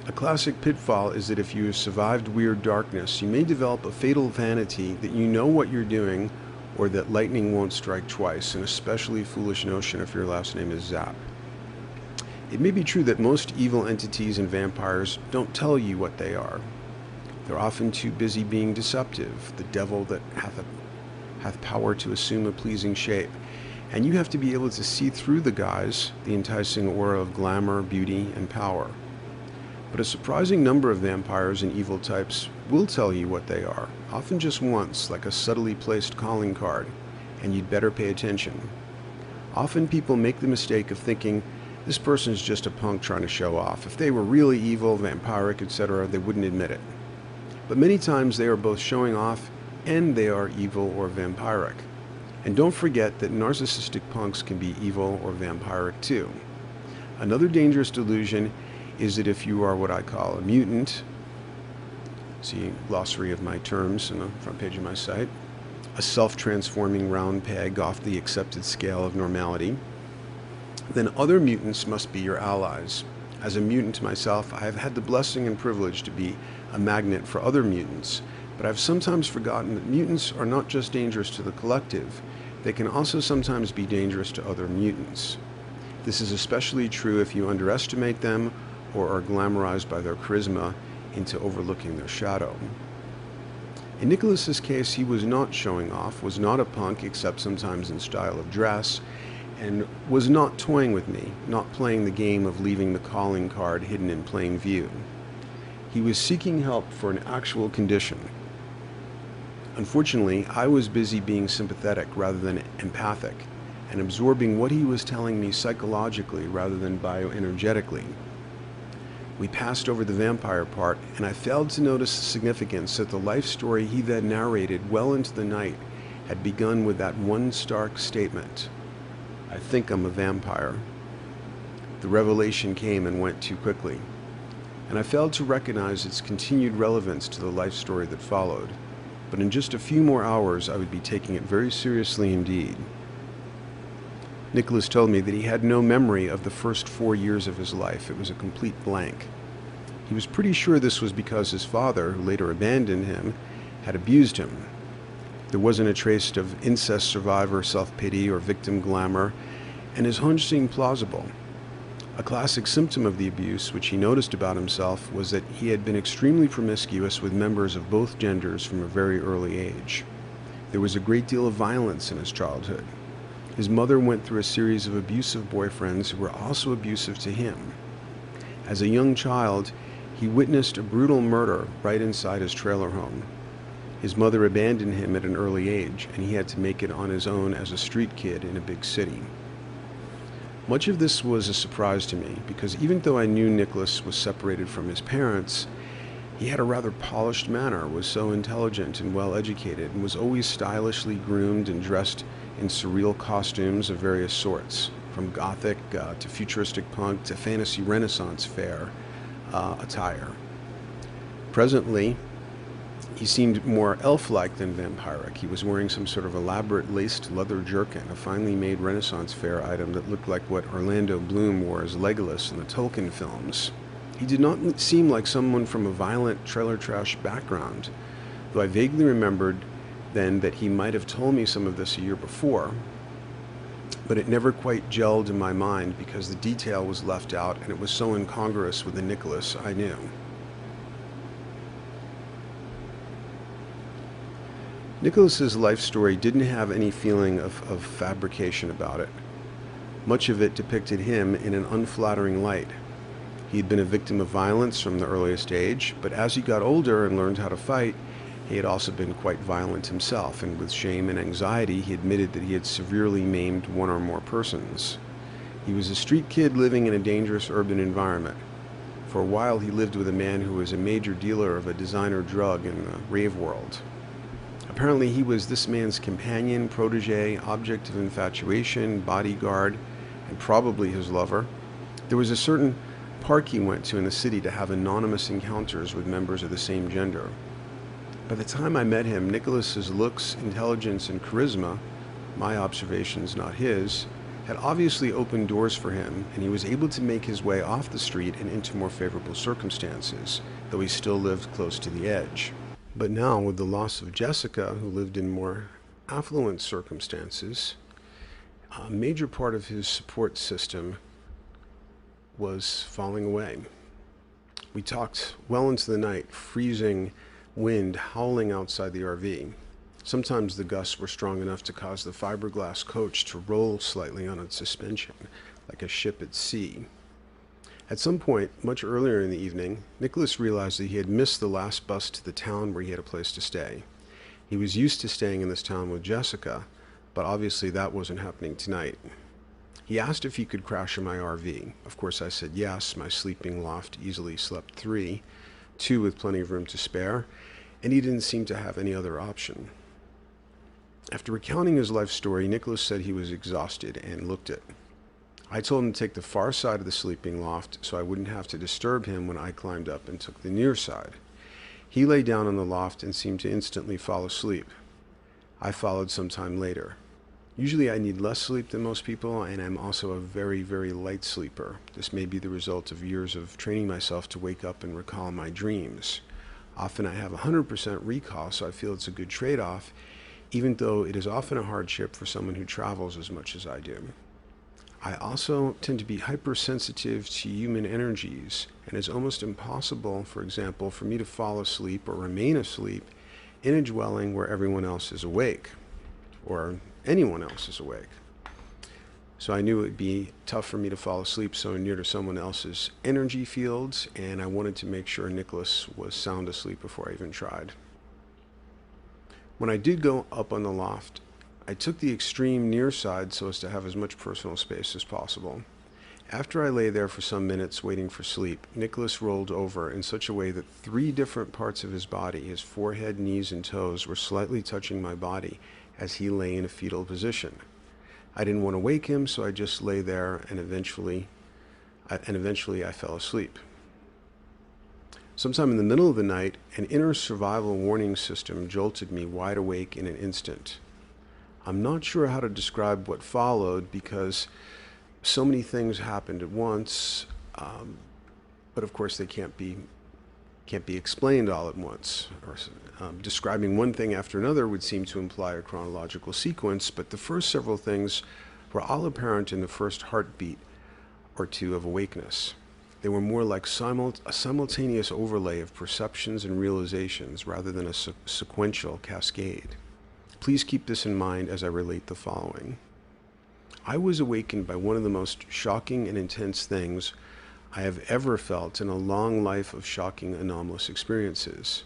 A classic pitfall is that if you have survived weird darkness, you may develop a fatal vanity that you know what you're doing, or that lightning won't strike twice, an especially foolish notion if your last name is Zapp. It may be true that most evil entities and vampires don't tell you what they are. They're often too busy being deceptive, the devil that hath power to assume a pleasing shape, and you have to be able to see through the guise, the enticing aura of glamour, beauty, and power. But a surprising number of vampires and evil types will tell you what they are, often just once, like a subtly placed calling card, and you'd better pay attention. Often people make the mistake of thinking, this person's just a punk trying to show off. If they were really evil, vampiric, etc., they wouldn't admit it. But many times they are both showing off and they are evil or vampiric. And don't forget that narcissistic punks can be evil or vampiric too. Another dangerous delusion is that if you are what I call a mutant, see glossary of my terms on the front page of my site, a self-transforming round peg off the accepted scale of normality, then other mutants must be your allies. As a mutant myself, I have had the blessing and privilege to be a magnet for other mutants, but I've sometimes forgotten that mutants are not just dangerous to the collective, they can also sometimes be dangerous to other mutants. This is especially true if you underestimate them or are glamorized by their charisma into overlooking their shadow. In Nicholas's case, he was not showing off, was not a punk except sometimes in style of dress, and was not toying with me, not playing the game of leaving the calling card hidden in plain view. He was seeking help for an actual condition. Unfortunately, I was busy being sympathetic rather than empathic, and absorbing what he was telling me psychologically rather than bioenergetically. We passed over the vampire part, and I failed to notice the significance that the life story he then narrated well into the night had begun with that one stark statement, "I think I'm a vampire." The revelation came and went too quickly, and I failed to recognize its continued relevance to the life story that followed. But in just a few more hours, I would be taking it very seriously indeed. Nicholas told me that he had no memory of the first 4 years of his life. It was a complete blank. He was pretty sure this was because his father, who later abandoned him, had abused him. There wasn't a trace of incest survivor self-pity or victim glamour, and his hunch seemed plausible. A classic symptom of the abuse, which he noticed about himself, was that he had been extremely promiscuous with members of both genders from a very early age. There was a great deal of violence in his childhood. His mother went through a series of abusive boyfriends who were also abusive to him. As a young child, he witnessed a brutal murder right inside his trailer home. His mother abandoned him at an early age, and he had to make it on his own as a street kid in a big city. Much of this was a surprise to me, because even though I knew Nicholas was separated from his parents, he had a rather polished manner, was so intelligent and well-educated, and was always stylishly groomed and dressed in surreal costumes of various sorts, from gothic to futuristic punk to fantasy Renaissance fair attire. Presently, he seemed more elf-like than vampiric. He was wearing some sort of elaborate laced leather jerkin, a finely made Renaissance fair item that looked like what Orlando Bloom wore as Legolas in the Tolkien films. He did not seem like someone from a violent trailer trash background, though I vaguely remembered then that he might have told me some of this a year before, but it never quite gelled in my mind because the detail was left out and it was so incongruous with the Nicholas I knew. Nicholas's life story didn't have any feeling of fabrication about it. Much of it depicted him in an unflattering light. He'd been a victim of violence from the earliest age, but as he got older and learned how to fight, he had also been quite violent himself, and with shame and anxiety, he admitted that he had severely maimed one or more persons. He was a street kid living in a dangerous urban environment. For a while, he lived with a man who was a major dealer of a designer drug in the rave world. Apparently, he was this man's companion, protege, object of infatuation, bodyguard, and probably his lover. There was a certain park he went to in the city to have anonymous encounters with members of the same gender. By the time I met him, Nicholas's looks, intelligence, and charisma, my observations, not his, had obviously opened doors for him, and he was able to make his way off the street and into more favorable circumstances, though he still lived close to the edge. But now, with the loss of Jessica, who lived in more affluent circumstances, a major part of his support system was falling away. We talked well into the night, freezing wind howling outside the RV. Sometimes the gusts were strong enough to cause the fiberglass coach to roll slightly on its suspension, like a ship at sea. At some point, much earlier in the evening, Nicholas realized that he had missed the last bus to the town where he had a place to stay. He was used to staying in this town with Jessica, but obviously that wasn't happening tonight. He asked if he could crash in my RV. Of course I said yes. My sleeping loft easily slept 3, 2 with plenty of room to spare, and he didn't seem to have any other option. After recounting his life story, Nicholas said he was exhausted and looked it. I told him to take the far side of the sleeping loft so I wouldn't have to disturb him when I climbed up and took the near side. He lay down on the loft and seemed to instantly fall asleep. I followed some time later. Usually I need less sleep than most people, and I'm also a very, very light sleeper. This may be the result of years of training myself to wake up and recall my dreams. Often I have 100% recall, so I feel it's a good trade-off, even though it is often a hardship for someone who travels as much as I do. I also tend to be hypersensitive to human energies, and it's almost impossible, for example, for me to fall asleep or remain asleep in a dwelling where everyone else is awake, or anyone else is awake. So I knew it would be tough for me to fall asleep so near to someone else's energy fields, and I wanted to make sure Nicholas was sound asleep before I even tried. When I did go up on the loft, I took the extreme near side so as to have as much personal space as possible. After I lay there for some minutes waiting for sleep, Nicholas rolled over in such a way that 3 different parts of his body, his forehead, knees, and toes, were slightly touching my body as he lay in a fetal position. I didn't want to wake him, so I just lay there, and eventually I fell asleep. Sometime in the middle of the night, an inner survival warning system jolted me wide awake in an instant. I'm not sure how to describe what followed because so many things happened at once, but of course they can't be explained all at once. Describing one thing after another would seem to imply a chronological sequence, but the first several things were all apparent in the first heartbeat or two of awakeness. They were more like a simultaneous overlay of perceptions and realizations rather than a sequential cascade. Please keep this in mind as I relate the following. I was awakened by one of the most shocking and intense things I have ever felt in a long life of shocking, anomalous experiences.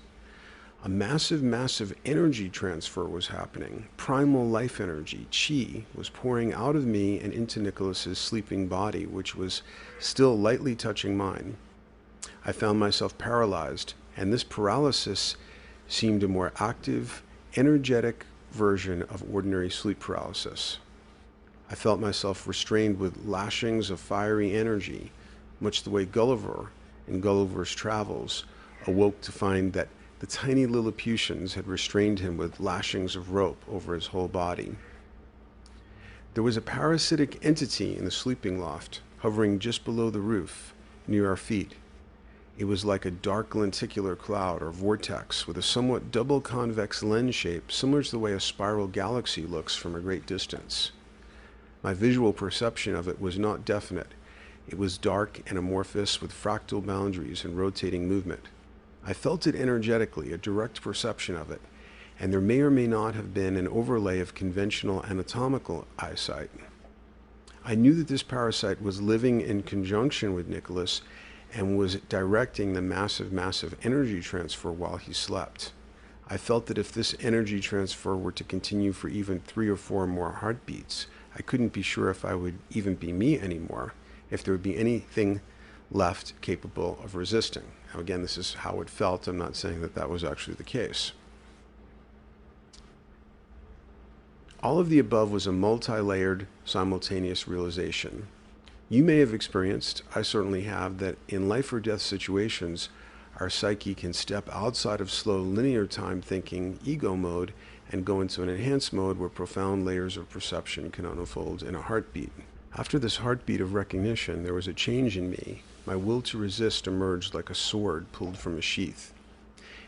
A massive energy transfer was happening. Primal life energy, chi, was pouring out of me and into Nicholas's sleeping body, which was still lightly touching mine. I found myself paralyzed, and this paralysis seemed a more active, energetic version of ordinary sleep paralysis. I felt myself restrained with lashings of fiery energy, much the way Gulliver in Gulliver's Travels awoke to find that the tiny Lilliputians had restrained him with lashings of rope over his whole body. There was a parasitic entity in the sleeping loft, hovering just below the roof, near our feet. It was like a dark lenticular cloud or vortex with a somewhat double convex lens shape, similar to the way a spiral galaxy looks from a great distance. My visual perception of it was not definite. It was dark and amorphous with fractal boundaries and rotating movement. I felt it energetically, a direct perception of it, and there may or may not have been an overlay of conventional anatomical eyesight. I knew that this parasite was living in conjunction with Nicholas and was directing the massive energy transfer while he slept. I felt that if this energy transfer were to continue for even 3 or 4 more heartbeats, I couldn't be sure if I would even be me anymore, if there would be anything left capable of resisting. Now again, this is how it felt. I'm not saying that that was actually the case. All of the above was a multi-layered, simultaneous realization. You may have experienced, I certainly have, that in life or death situations, our psyche can step outside of slow linear time thinking, ego mode, and go into an enhanced mode where profound layers of perception can unfold in a heartbeat. After this heartbeat of recognition, there was a change in me. My will to resist emerged like a sword pulled from a sheath.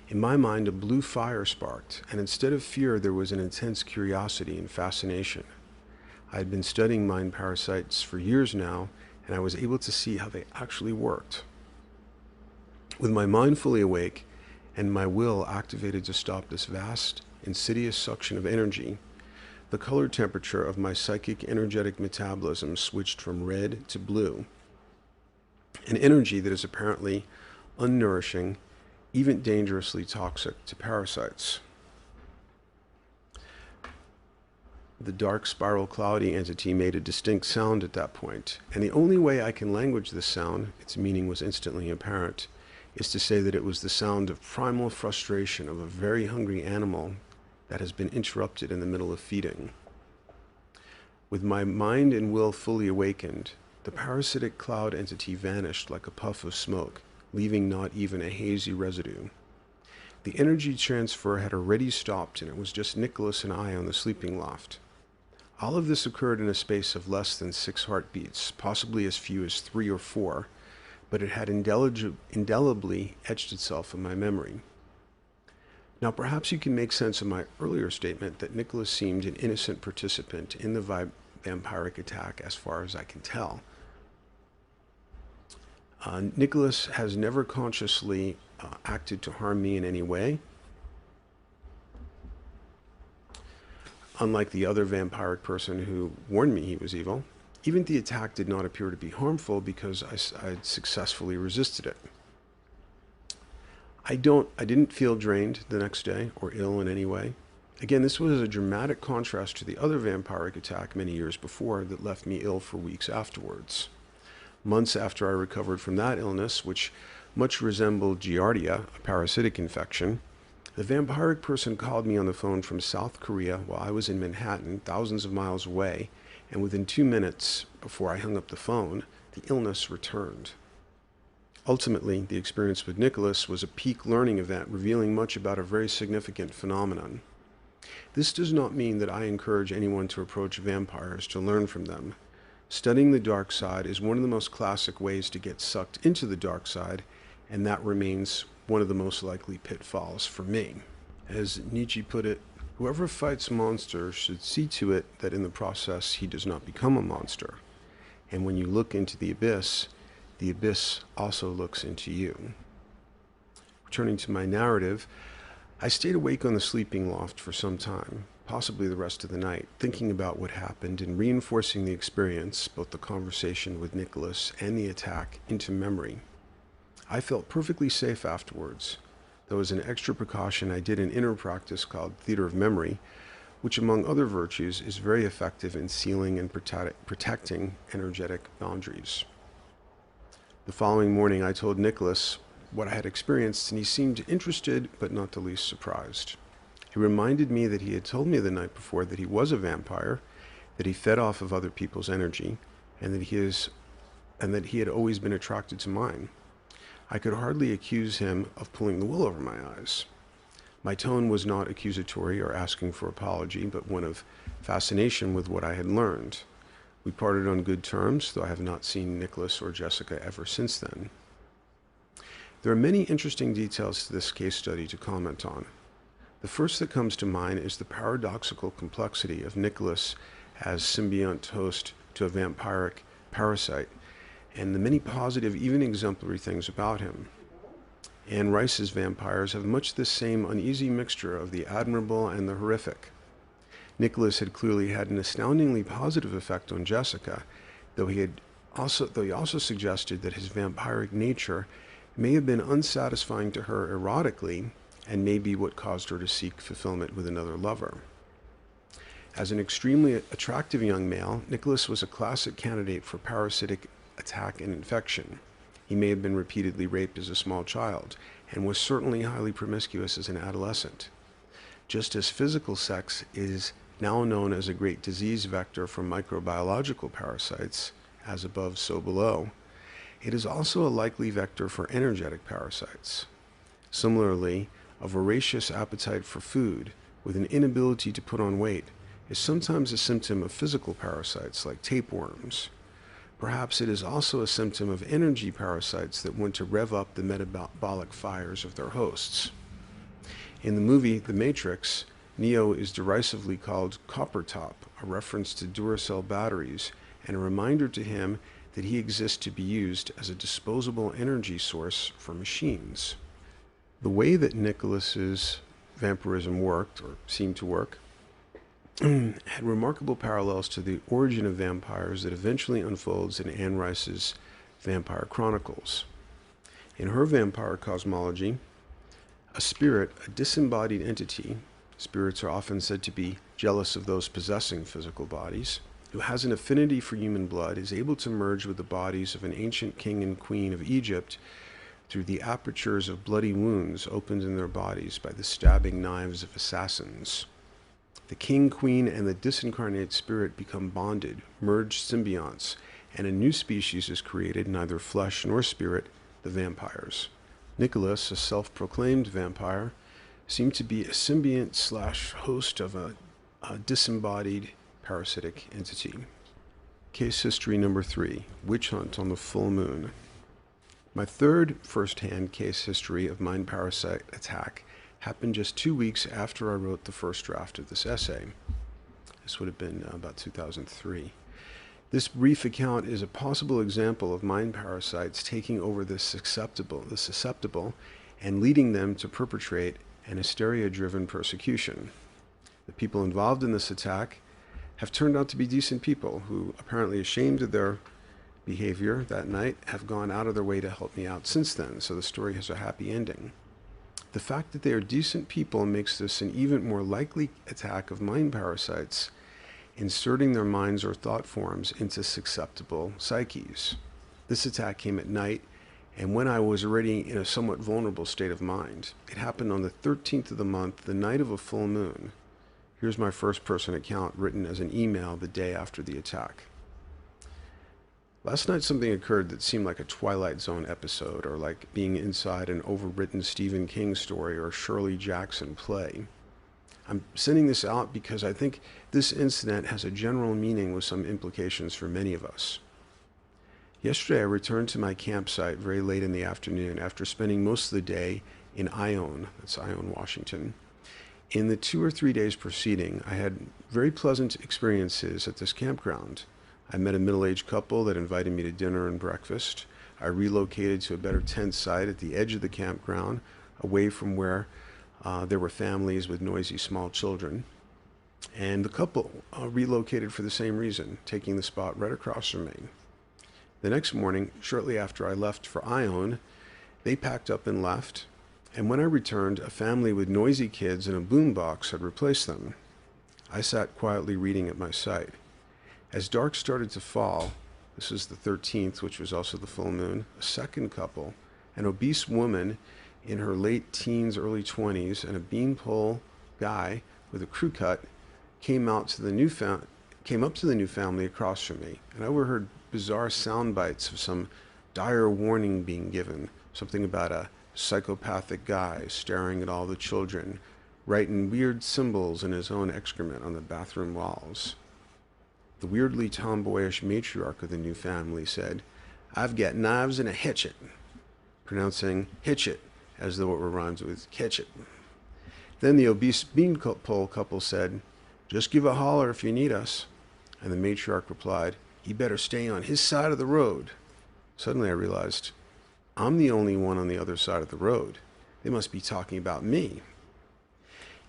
In my mind, a blue fire sparked, and instead of fear, there was an intense curiosity and fascination. I had been studying mind parasites for years now, and I was able to see how they actually worked. With my mind fully awake and my will activated to stop this vast, insidious suction of energy, the color temperature of my psychic energetic metabolism switched from red to blue, an energy that is apparently unnourishing, even dangerously toxic to parasites. The dark spiral cloudy entity made a distinct sound at that point, and the only way I can language this sound, its meaning was instantly apparent, is to say that it was the sound of primal frustration of a very hungry animal that has been interrupted in the middle of feeding. With my mind and will fully awakened, the parasitic cloud entity vanished like a puff of smoke, leaving not even a hazy residue. The energy transfer had already stopped, and it was just Nicholas and I on the sleeping loft. All of this occurred in a space of less than 6 heartbeats, possibly as few as 3 or 4, but it had indelibly etched itself in my memory. Now perhaps you can make sense of my earlier statement that Nicholas seemed an innocent participant in the vampiric attack as far as I can tell. Nicholas has never consciously acted to harm me in any way. Unlike the other vampiric person who warned me he was evil, even the attack did not appear to be harmful because I successfully resisted it. I didn't feel drained the next day or ill in any way. Again, this was a dramatic contrast to the other vampiric attack many years before that left me ill for weeks afterwards. Months after I recovered from that illness, which much resembled Giardia, a parasitic infection, the vampiric person called me on the phone from South Korea while I was in Manhattan, thousands of miles away, and within 2 minutes before I hung up the phone, the illness returned. Ultimately, the experience with Nicholas was a peak learning event revealing much about a very significant phenomenon. This does not mean that I encourage anyone to approach vampires to learn from them. Studying the dark side is one of the most classic ways to get sucked into the dark side, and that remains one of the most likely pitfalls for me. As Nietzsche put it, whoever fights monsters should see to it that in the process he does not become a monster. And when you look into the abyss also looks into you. Returning to my narrative, I stayed awake on the sleeping loft for some time, possibly the rest of the night, thinking about what happened and reinforcing the experience, both the conversation with Nicholas and the attack, into memory. I felt perfectly safe afterwards, though as an extra precaution I did an inner practice called theater of memory, which among other virtues is very effective in sealing and protecting energetic boundaries. The following morning I told Nicholas what I had experienced, and he seemed interested but not the least surprised. He reminded me that he had told me the night before that he was a vampire, that he fed off of other people's energy, and that he had always been attracted to mine. I could hardly accuse him of pulling the wool over my eyes. My tone was not accusatory or asking for apology, but one of fascination with what I had learned. We parted on good terms, though I have not seen Nicholas or Jessica ever since then. There are many interesting details to this case study to comment on. The first that comes to mind is the paradoxical complexity of Nicholas as symbiont host to a vampiric parasite, and the many positive, even exemplary things about him. Anne Rice's vampires have much the same uneasy mixture of the admirable and the horrific. Nicholas had clearly had an astoundingly positive effect on Jessica, though he also suggested that his vampiric nature may have been unsatisfying to her erotically, and may be what caused her to seek fulfillment with another lover. As an extremely attractive young male, Nicholas was a classic candidate for parasitic attack and infection. He may have been repeatedly raped as a small child, and was certainly highly promiscuous as an adolescent. Just as physical sex is now known as a great disease vector for microbiological parasites, as above so below, it is also a likely vector for energetic parasites. Similarly, a voracious appetite for food with an inability to put on weight is sometimes a symptom of physical parasites like tapeworms. Perhaps it is also a symptom of energy parasites that want to rev up the metabolic fires of their hosts. In the movie The Matrix, Neo is derisively called Copper Top, a reference to Duracell batteries, and a reminder to him that he exists to be used as a disposable energy source for machines. The way that Nicholas's vampirism worked, or seemed to work, had remarkable parallels to the origin of vampires that eventually unfolds in Anne Rice's Vampire Chronicles. In her vampire cosmology, a spirit, a disembodied entity, spirits are often said to be jealous of those possessing physical bodies, who has an affinity for human blood, is able to merge with the bodies of an ancient king and queen of Egypt through the apertures of bloody wounds opened in their bodies by the stabbing knives of assassins. The king, queen, and the disincarnate spirit become bonded, merged symbionts, and a new species is created, neither flesh nor spirit, the vampires. Nicholas, a self-proclaimed vampire, seemed to be a symbiont/host of a disembodied parasitic entity. Case history number 3, witch hunt on the full moon. My third first-hand case history of mind parasite attack happened just 2 weeks after I wrote the first draft of this essay. This would have been about 2003. This brief account is a possible example of mind parasites taking over the susceptible, and leading them to perpetrate an hysteria-driven persecution. The people involved in this attack have turned out to be decent people who, apparently ashamed of their behavior that night, have gone out of their way to help me out since then, so the story has a happy ending. The fact that they are decent people makes this an even more likely attack of mind parasites, inserting their minds or thought forms into susceptible psyches. This attack came at night, and when I was already in a somewhat vulnerable state of mind. It happened on the 13th of the month, the night of a full moon. Here's my first-person account written as an email the day after the attack. Last night something occurred that seemed like a Twilight Zone episode, or like being inside an overwritten Stephen King story or Shirley Jackson play. I'm sending this out because I think this incident has a general meaning with some implications for many of us. Yesterday, I returned to my campsite very late in the afternoon after spending most of the day in Ione, that's Ione, Washington. In the 2 or 3 days preceding, I had very pleasant experiences at this campground. I met a middle-aged couple that invited me to dinner and breakfast. I relocated to a better tent site at the edge of the campground, away from where there were families with noisy small children. And the couple relocated for the same reason, taking the spot right across from me. The next morning, shortly after I left for Ione, they packed up and left. And when I returned, a family with noisy kids and a boombox had replaced them. I sat quietly reading at my site. As dark started to fall, this is the 13th, which was also the full moon, a second couple, an obese woman in her late teens, early 20s, and a beanpole guy with a crew cut came up to the new family across from me, and I overheard bizarre sound bites of some dire warning being given, something about a psychopathic guy staring at all the children, writing weird symbols in his own excrement on the bathroom walls. The weirdly tomboyish matriarch of the new family said, "I've got knives and a hitchet," pronouncing hitchet as though it were rhymes with ketchup. Then the obese beanpole couple said, "Just give a holler if you need us." And the matriarch replied, "You better stay on his side of the road." Suddenly I realized, I'm the only one on the other side of the road. They must be talking about me.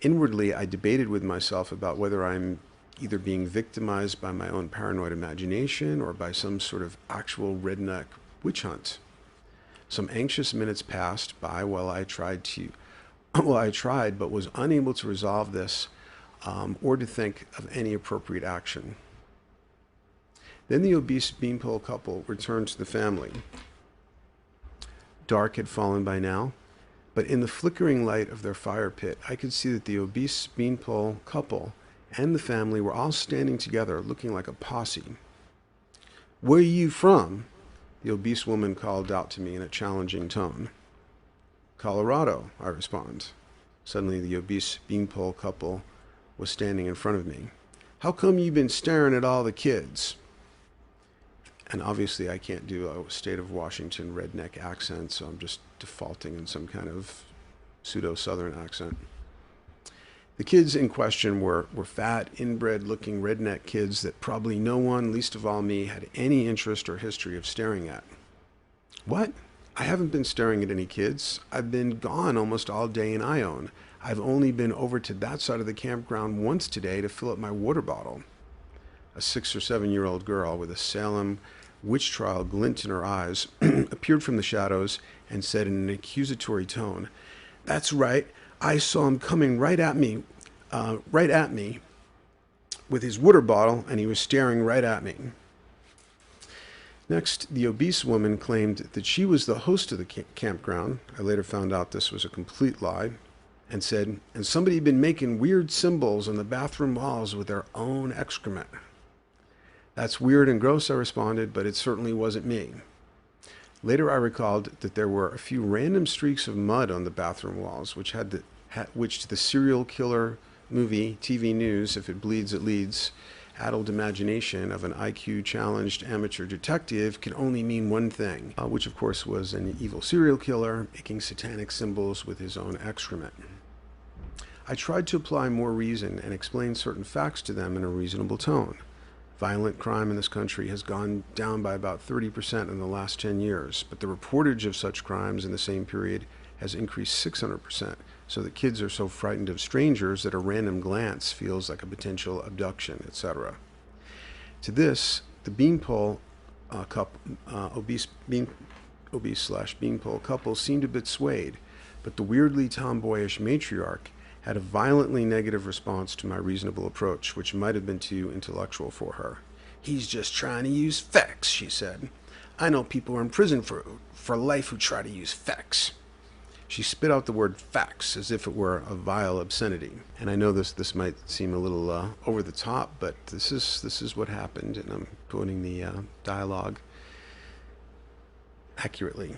Inwardly, I debated with myself about whether I'm either being victimized by my own paranoid imagination or by some sort of actual redneck witch hunt. Some anxious minutes passed by while I tried but was unable to resolve this or to think of any appropriate action. Then the obese beanpole couple returned to the family. Dark had fallen by now, but in the flickering light of their fire pit, I could see that the obese beanpole couple and the family were all standing together, looking like a posse. "Where are you from?" the obese woman called out to me in a challenging tone. "Colorado," I respond. Suddenly, the obese beanpole couple was standing in front of me. "How come you've been staring at all the kids?" And obviously I can't do a state of Washington redneck accent, so I'm just defaulting in some kind of pseudo-Southern accent. The kids in question were fat, inbred-looking redneck kids that probably no one, least of all me, had any interest or history of staring at. "What? I haven't been staring at any kids. I've been gone almost all day in Ione. I've only been over to that side of the campground once today to fill up my water bottle." A 6 or 7-year-old girl with a Salem witch trial glint in her eyes appeared from the shadows and said in an accusatory tone, "That's right. I saw him coming right at me with his water bottle, and he was staring right at me." Next, the obese woman claimed that she was the host of the campground. I later found out this was a complete lie, and said, "And somebody had been making weird symbols on the bathroom walls with their own excrement." "That's weird and gross," I responded, "but it certainly wasn't me." Later I recalled that there were a few random streaks of mud on the bathroom walls, which to the serial killer movie, TV news, "If it bleeds, it leads," adult imagination of an IQ-challenged amateur detective can only mean one thing, which of course was an evil serial killer making satanic symbols with his own excrement. I tried to apply more reason and explain certain facts to them in a reasonable tone. Violent crime in this country has gone down by about 30% in the last 10 years, but the reportage of such crimes in the same period has increased 600%, so that kids are so frightened of strangers that a random glance feels like a potential abduction, etc. To this, the obese/beanpole couple seemed a bit swayed, but the weirdly tomboyish matriarch had a violently negative response to my reasonable approach, which might have been too intellectual for her. "He's just trying to use facts," she said. "I know people are in prison for life who try to use facts." She spit out the word facts as if it were a vile obscenity. And I know this might seem a little over the top, but this is what happened, and I'm quoting the dialogue accurately.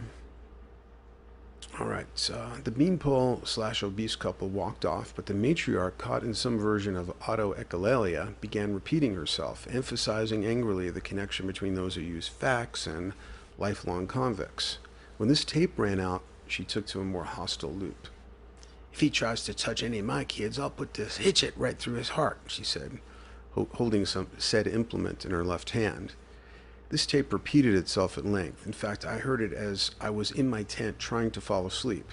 All right, so the beanpole/obese couple walked off, but the matriarch, caught in some version of autoecholalia, began repeating herself, emphasizing angrily the connection between those who use facts and lifelong convicts. When this tape ran out, she took to a more hostile loop. "If he tries to touch any of my kids, I'll put this hitchet right through his heart," she said, holding some said implement in her left hand. This tape repeated itself at length. In fact, I heard it as I was in my tent trying to fall asleep,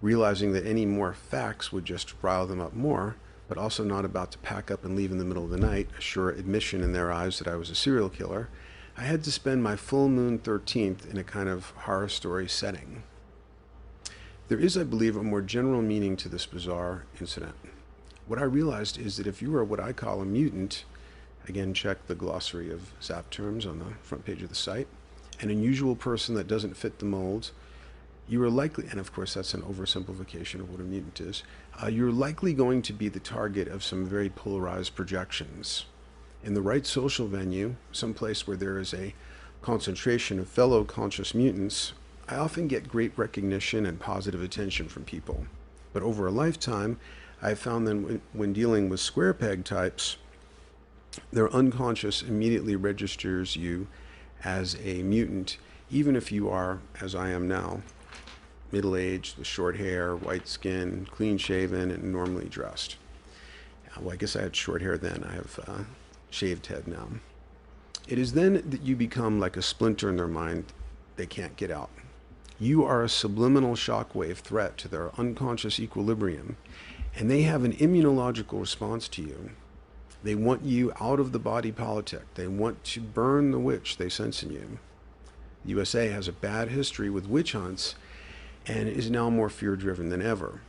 realizing that any more facts would just rile them up more, but also not about to pack up and leave in the middle of the night, a sure admission in their eyes that I was a serial killer. I had to spend my full moon 13th in a kind of horror story setting. There is, I believe, a more general meaning to this bizarre incident. What I realized is that if you are what I call a mutant, again, check the glossary of Zap terms on the front page of the site, an unusual person that doesn't fit the mold, you are likely, and of course that's an oversimplification of what a mutant is, you're likely going to be the target of some very polarized projections. In the right social venue, someplace where there is a concentration of fellow conscious mutants, I often get great recognition and positive attention from people. But over a lifetime, I have found that when dealing with square peg types, their unconscious immediately registers you as a mutant, even if you are, as I am now, middle-aged, with short hair, white skin, clean-shaven, and normally dressed. Well, I guess I had short hair then. I have shaved head now. It is then that you become like a splinter in their mind they can't get out. You are a subliminal shockwave threat to their unconscious equilibrium, and they have an immunological response to you. They want you out of the body politic. They want to burn the witch they sense in you. The USA has a bad history with witch hunts and is now more fear-driven than ever.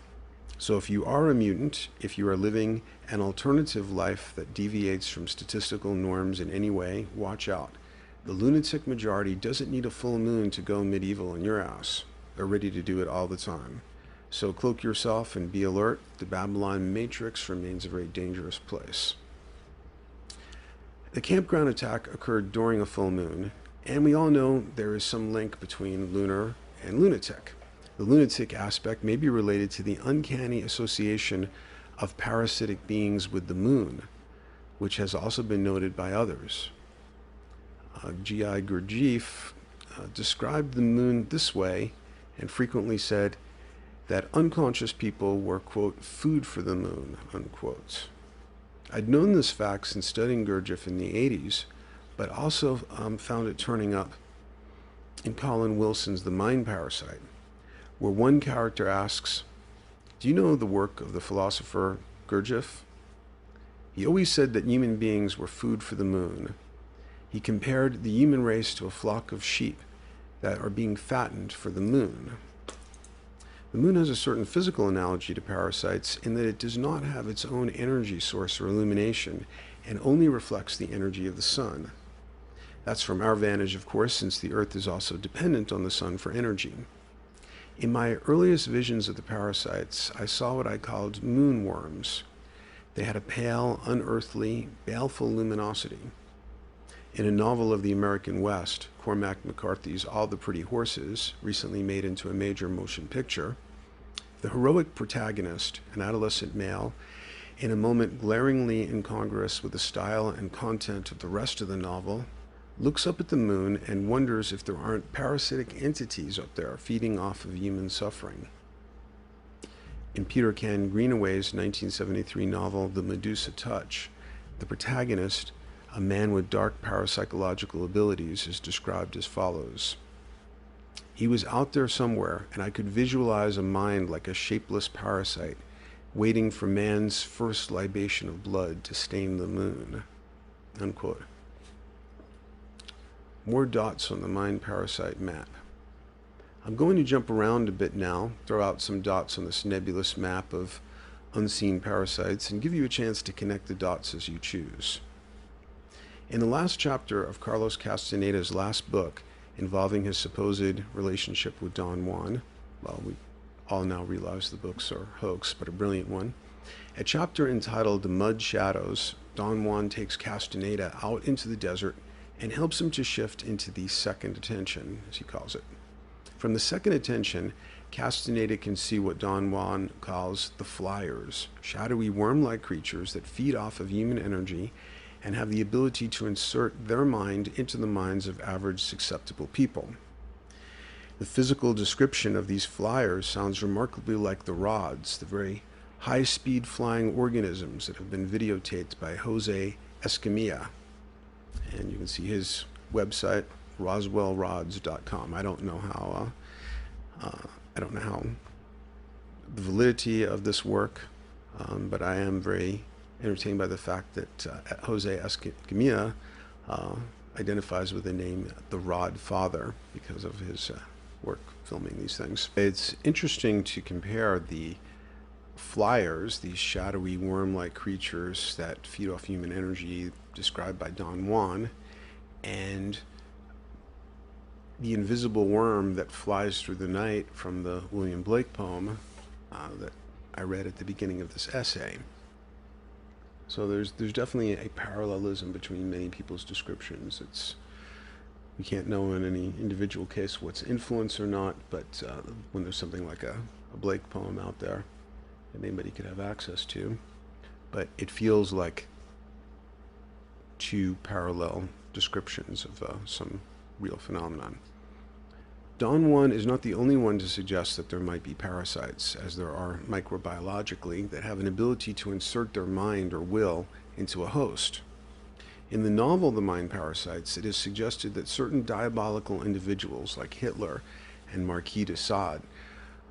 So if you are a mutant, if you are living an alternative life that deviates from statistical norms in any way, watch out. The lunatic majority doesn't need a full moon to go medieval in your ass. They're ready to do it all the time. So cloak yourself and be alert. The Babylon Matrix remains a very dangerous place. The campground attack occurred during a full moon, and we all know there is some link between lunar and lunatic. The lunatic aspect may be related to the uncanny association of parasitic beings with the moon, which has also been noted by others. G.I. Gurdjieff described the moon this way and frequently said that unconscious people were, quote, food for the moon, unquote. I'd known this fact since studying Gurdjieff in the 80s, but also found it turning up in Colin Wilson's The Mind Parasite, where one character asks, "Do you know the work of the philosopher Gurdjieff? He always said that human beings were food for the moon. He compared the human race to a flock of sheep that are being fattened for the moon." The moon has a certain physical analogy to parasites in that it does not have its own energy source or illumination and only reflects the energy of the sun. That's from our vantage, of course, since the Earth is also dependent on the sun for energy. In my earliest visions of the parasites, I saw what I called moonworms. They had a pale, unearthly, baleful luminosity. In a novel of the American West, Cormac McCarthy's All the Pretty Horses, recently made into a major motion picture, the heroic protagonist, an adolescent male, in a moment glaringly incongruous with the style and content of the rest of the novel, looks up at the moon and wonders if there aren't parasitic entities up there feeding off of human suffering. In Peter Ken Greenaway's 1973 novel, The Medusa Touch, the protagonist, a man with dark parapsychological abilities, is described as follows. "He was out there somewhere, and I could visualize a mind like a shapeless parasite, waiting for man's first libation of blood to stain the moon." Unquote. More dots on the mind parasite map. I'm going to jump around a bit now, throw out some dots on this nebulous map of unseen parasites, and give you a chance to connect the dots as you choose. In the last chapter of Carlos Castaneda's last book, involving his supposed relationship with Don Juan, well, we all now realize the books are hoax, but a brilliant one, a chapter entitled The Mud Shadows, Don Juan takes Castaneda out into the desert and helps him to shift into the second attention, as he calls it. From the second attention, Castaneda can see what Don Juan calls the flyers, shadowy worm-like creatures that feed off of human energy and have the ability to insert their mind into the minds of average susceptible people. The physical description of these flyers sounds remarkably like the rods, the very high-speed flying organisms that have been videotaped by Jose Escamilla. And you can see his website, roswellrods.com. I don't know how the validity of this work, but I am very entertained by the fact that Jose Escamilla identifies with the name the Rod Father because of his work filming these things. It's interesting to compare the flyers, these shadowy worm-like creatures that feed off human energy described by Don Juan, and the invisible worm that flies through the night from the William Blake poem that I read at the beginning of this essay. So there's definitely a parallelism between many people's descriptions. We can't know in any individual case what's influence or not, but when there's something like a Blake poem out there that anybody could have access to, but it feels like two parallel descriptions of some real phenomenon. Don Juan is not the only one to suggest that there might be parasites, as there are microbiologically that have an ability to insert their mind or will into a host. In the novel The Mind Parasites, it is suggested that certain diabolical individuals like Hitler and Marquis de Sade,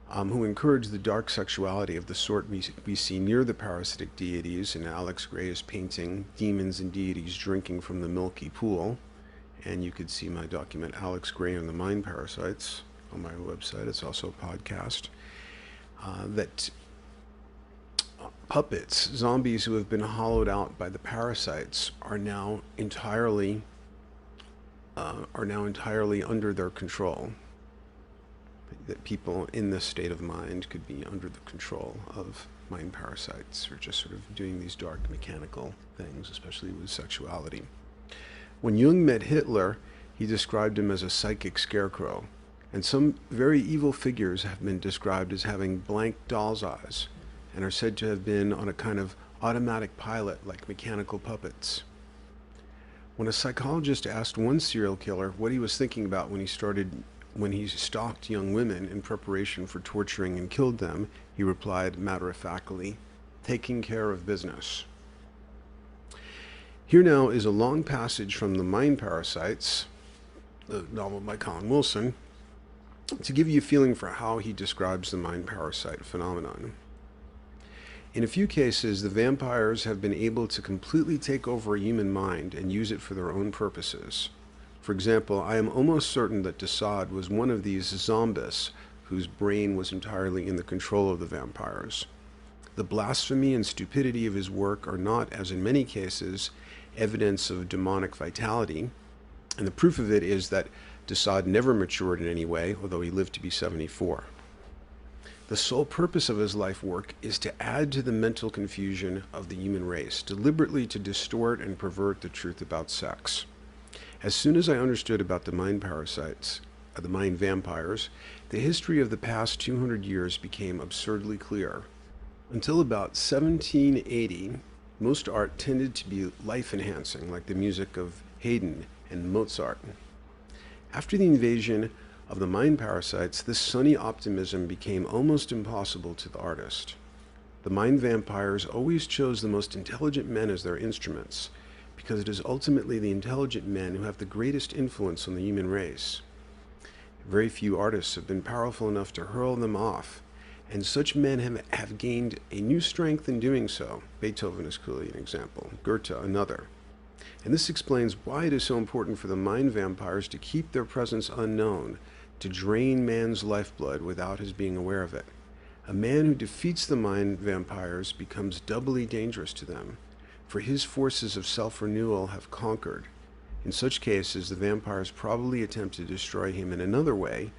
who encourage the dark sexuality of the sort we see near the parasitic deities in Alex Gray's painting Demons and Deities Drinking from the Milky Pool. And you could see my document Alex Gray and the Mind Parasites on my website. It's also a podcast. That puppets, zombies who have been hollowed out by the parasites, are now entirely under their control. That people in this state of mind could be under the control of mind parasites, or just sort of doing these dark mechanical things, especially with sexuality. When Jung met Hitler, he described him as a psychic scarecrow, and some very evil figures have been described as having blank doll's eyes and are said to have been on a kind of automatic pilot like mechanical puppets. When a psychologist asked one serial killer what he was thinking about when he stalked young women in preparation for torturing and killed them, he replied matter-of-factly, "Taking care of business." Here now is a long passage from The Mind Parasites, the novel by Colin Wilson, to give you a feeling for how he describes the mind parasite phenomenon. In a few cases, the vampires have been able to completely take over a human mind and use it for their own purposes. For example, I am almost certain that de Sade was one of these zombies whose brain was entirely in the control of the vampires. The blasphemy and stupidity of his work are not, as in many cases, evidence of demonic vitality, and the proof of it is that de Sade never matured in any way, although he lived to be 74. The sole purpose of his life work is to add to the mental confusion of the human race, deliberately to distort and pervert the truth about sex. As soon as I understood about the mind parasites, the mind vampires, the history of the past 200 years became absurdly clear. Until about 1780, most art tended to be life-enhancing, like the music of Haydn and Mozart. After the invasion of the mind parasites, this sunny optimism became almost impossible to the artist. The mind vampires always chose the most intelligent men as their instruments, because it is ultimately the intelligent men who have the greatest influence on the human race. Very few artists have been powerful enough to hurl them off, and such men have gained a new strength in doing so. Beethoven is clearly an example, Goethe another. And this explains why it is so important for the mind vampires to keep their presence unknown, to drain man's lifeblood without his being aware of it. A man who defeats the mind vampires becomes doubly dangerous to them, for his forces of self-renewal have conquered. In such cases, the vampires probably attempt to destroy him in another way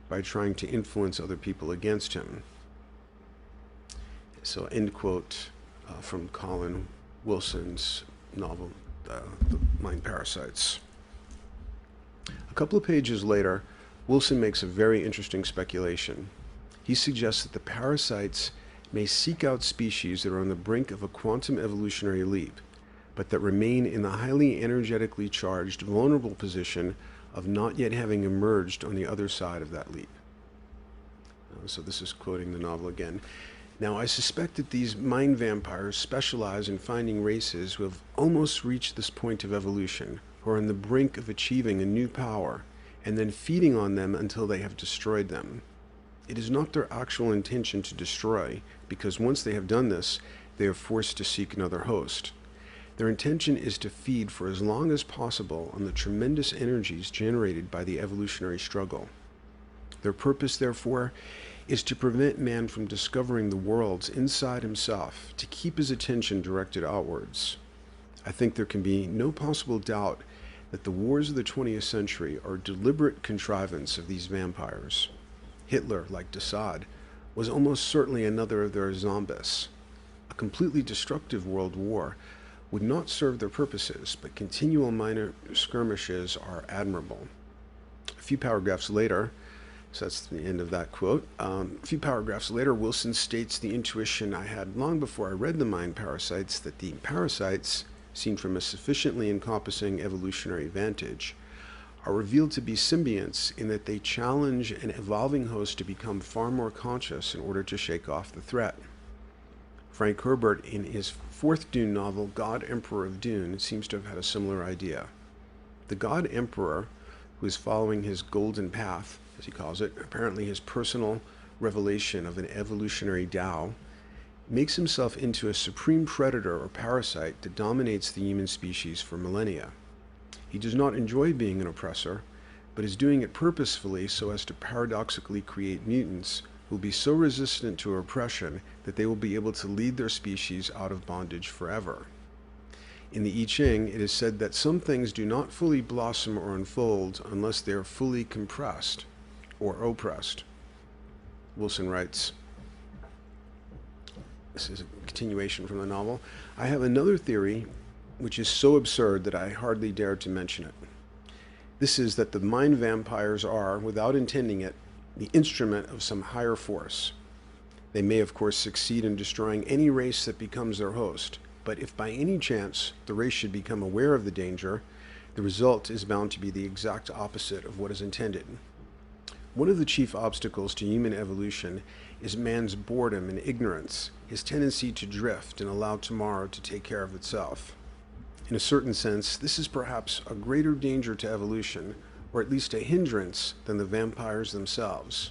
by trying to influence other people against him. So, end quote from Colin Wilson's novel, The Mind Parasites. A couple of pages later, Wilson makes a very interesting speculation. He suggests that the parasites may seek out species that are on the brink of a quantum evolutionary leap, but that remain in the highly energetically charged, vulnerable position of not yet having emerged on the other side of that leap. So this is quoting the novel again. Now, I suspect that these mind vampires specialize in finding races who have almost reached this point of evolution, who are on the brink of achieving a new power, and then feeding on them until they have destroyed them. It is not their actual intention to destroy, because once they have done this, they are forced to seek another host. Their intention is to feed for as long as possible on the tremendous energies generated by the evolutionary struggle. Their purpose, therefore, is to prevent man from discovering the worlds inside himself, to keep his attention directed outwards. I think there can be no possible doubt that the wars of the 20th century are a deliberate contrivance of these vampires. Hitler, like Assad, was almost certainly another of their zombies. A completely destructive world war would not serve their purposes, but continual minor skirmishes are admirable. A few paragraphs later, so that's the end of that quote. A few paragraphs later, Wilson states the intuition I had long before I read The Mind Parasites, that the parasites, seen from a sufficiently encompassing evolutionary vantage, are revealed to be symbionts in that they challenge an evolving host to become far more conscious in order to shake off the threat. Frank Herbert, in his fourth Dune novel, God Emperor of Dune, seems to have had a similar idea. The God Emperor, who is following his golden path, as he calls it, apparently his personal revelation of an evolutionary Tao, makes himself into a supreme predator or parasite that dominates the human species for millennia. He does not enjoy being an oppressor, but is doing it purposefully so as to paradoxically create mutants who will be so resistant to oppression that they will be able to lead their species out of bondage forever. In the I Ching, it is said that some things do not fully blossom or unfold unless they are fully compressed or oppressed. Wilson writes, this is a continuation from the novel, I have another theory which is so absurd that I hardly dare to mention it. This is that the mind vampires are, without intending it, the instrument of some higher force. They may, of course, succeed in destroying any race that becomes their host, but if by any chance the race should become aware of the danger, the result is bound to be the exact opposite of what is intended. One of the chief obstacles to human evolution is man's boredom and ignorance, his tendency to drift and allow tomorrow to take care of itself. In a certain sense, this is perhaps a greater danger to evolution, or at least a hindrance, than the vampires themselves.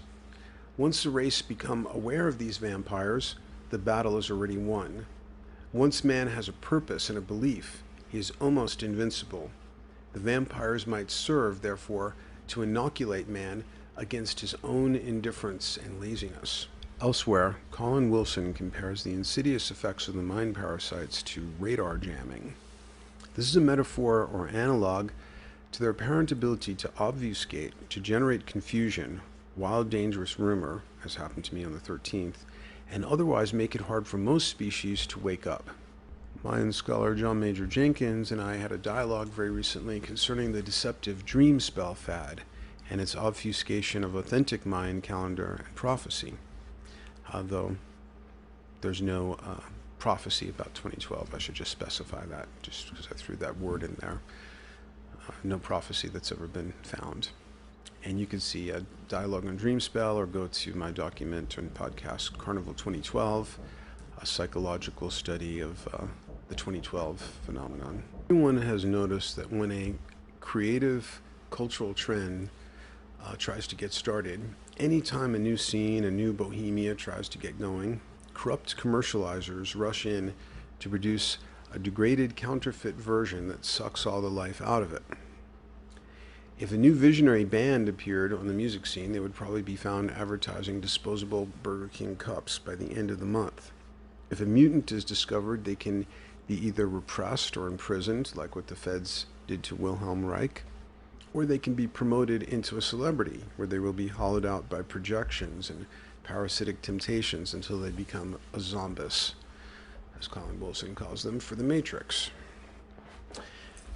Once the race become aware of these vampires, the battle is already won. Once man has a purpose and a belief, he is almost invincible. The vampires might serve, therefore, to inoculate man against his own indifference and laziness. Elsewhere, Colin Wilson compares the insidious effects of the mind parasites to radar jamming. This is a metaphor or analog to their apparent ability to obfuscate, to generate confusion, wild dangerous rumor, as happened to me on the 13th, and otherwise make it hard for most species to wake up. Mayan scholar John Major Jenkins and I had a dialogue very recently concerning the deceptive dream spell fad and its obfuscation of authentic Mayan calendar and prophecy. Though there's no prophecy about 2012, I should just specify that, just because I threw that word in there. No prophecy that's ever been found. And you can see a dialogue on Dreamspell or go to my document and podcast, Carnival 2012, a psychological study of the 2012 phenomenon. Everyone has noticed that when a creative cultural trend tries to get started, anytime a new scene, a new bohemia tries to get going, corrupt commercializers rush in to produce a degraded counterfeit version that sucks all the life out of it. If a new visionary band appeared on the music scene, they would probably be found advertising disposable Burger King cups by the end of the month. If a mutant is discovered, they can be either repressed or imprisoned, like what the feds did to Wilhelm Reich, or they can be promoted into a celebrity, where they will be hollowed out by projections and parasitic temptations until they become a zombis, as Colin Wilson calls them, for the Matrix.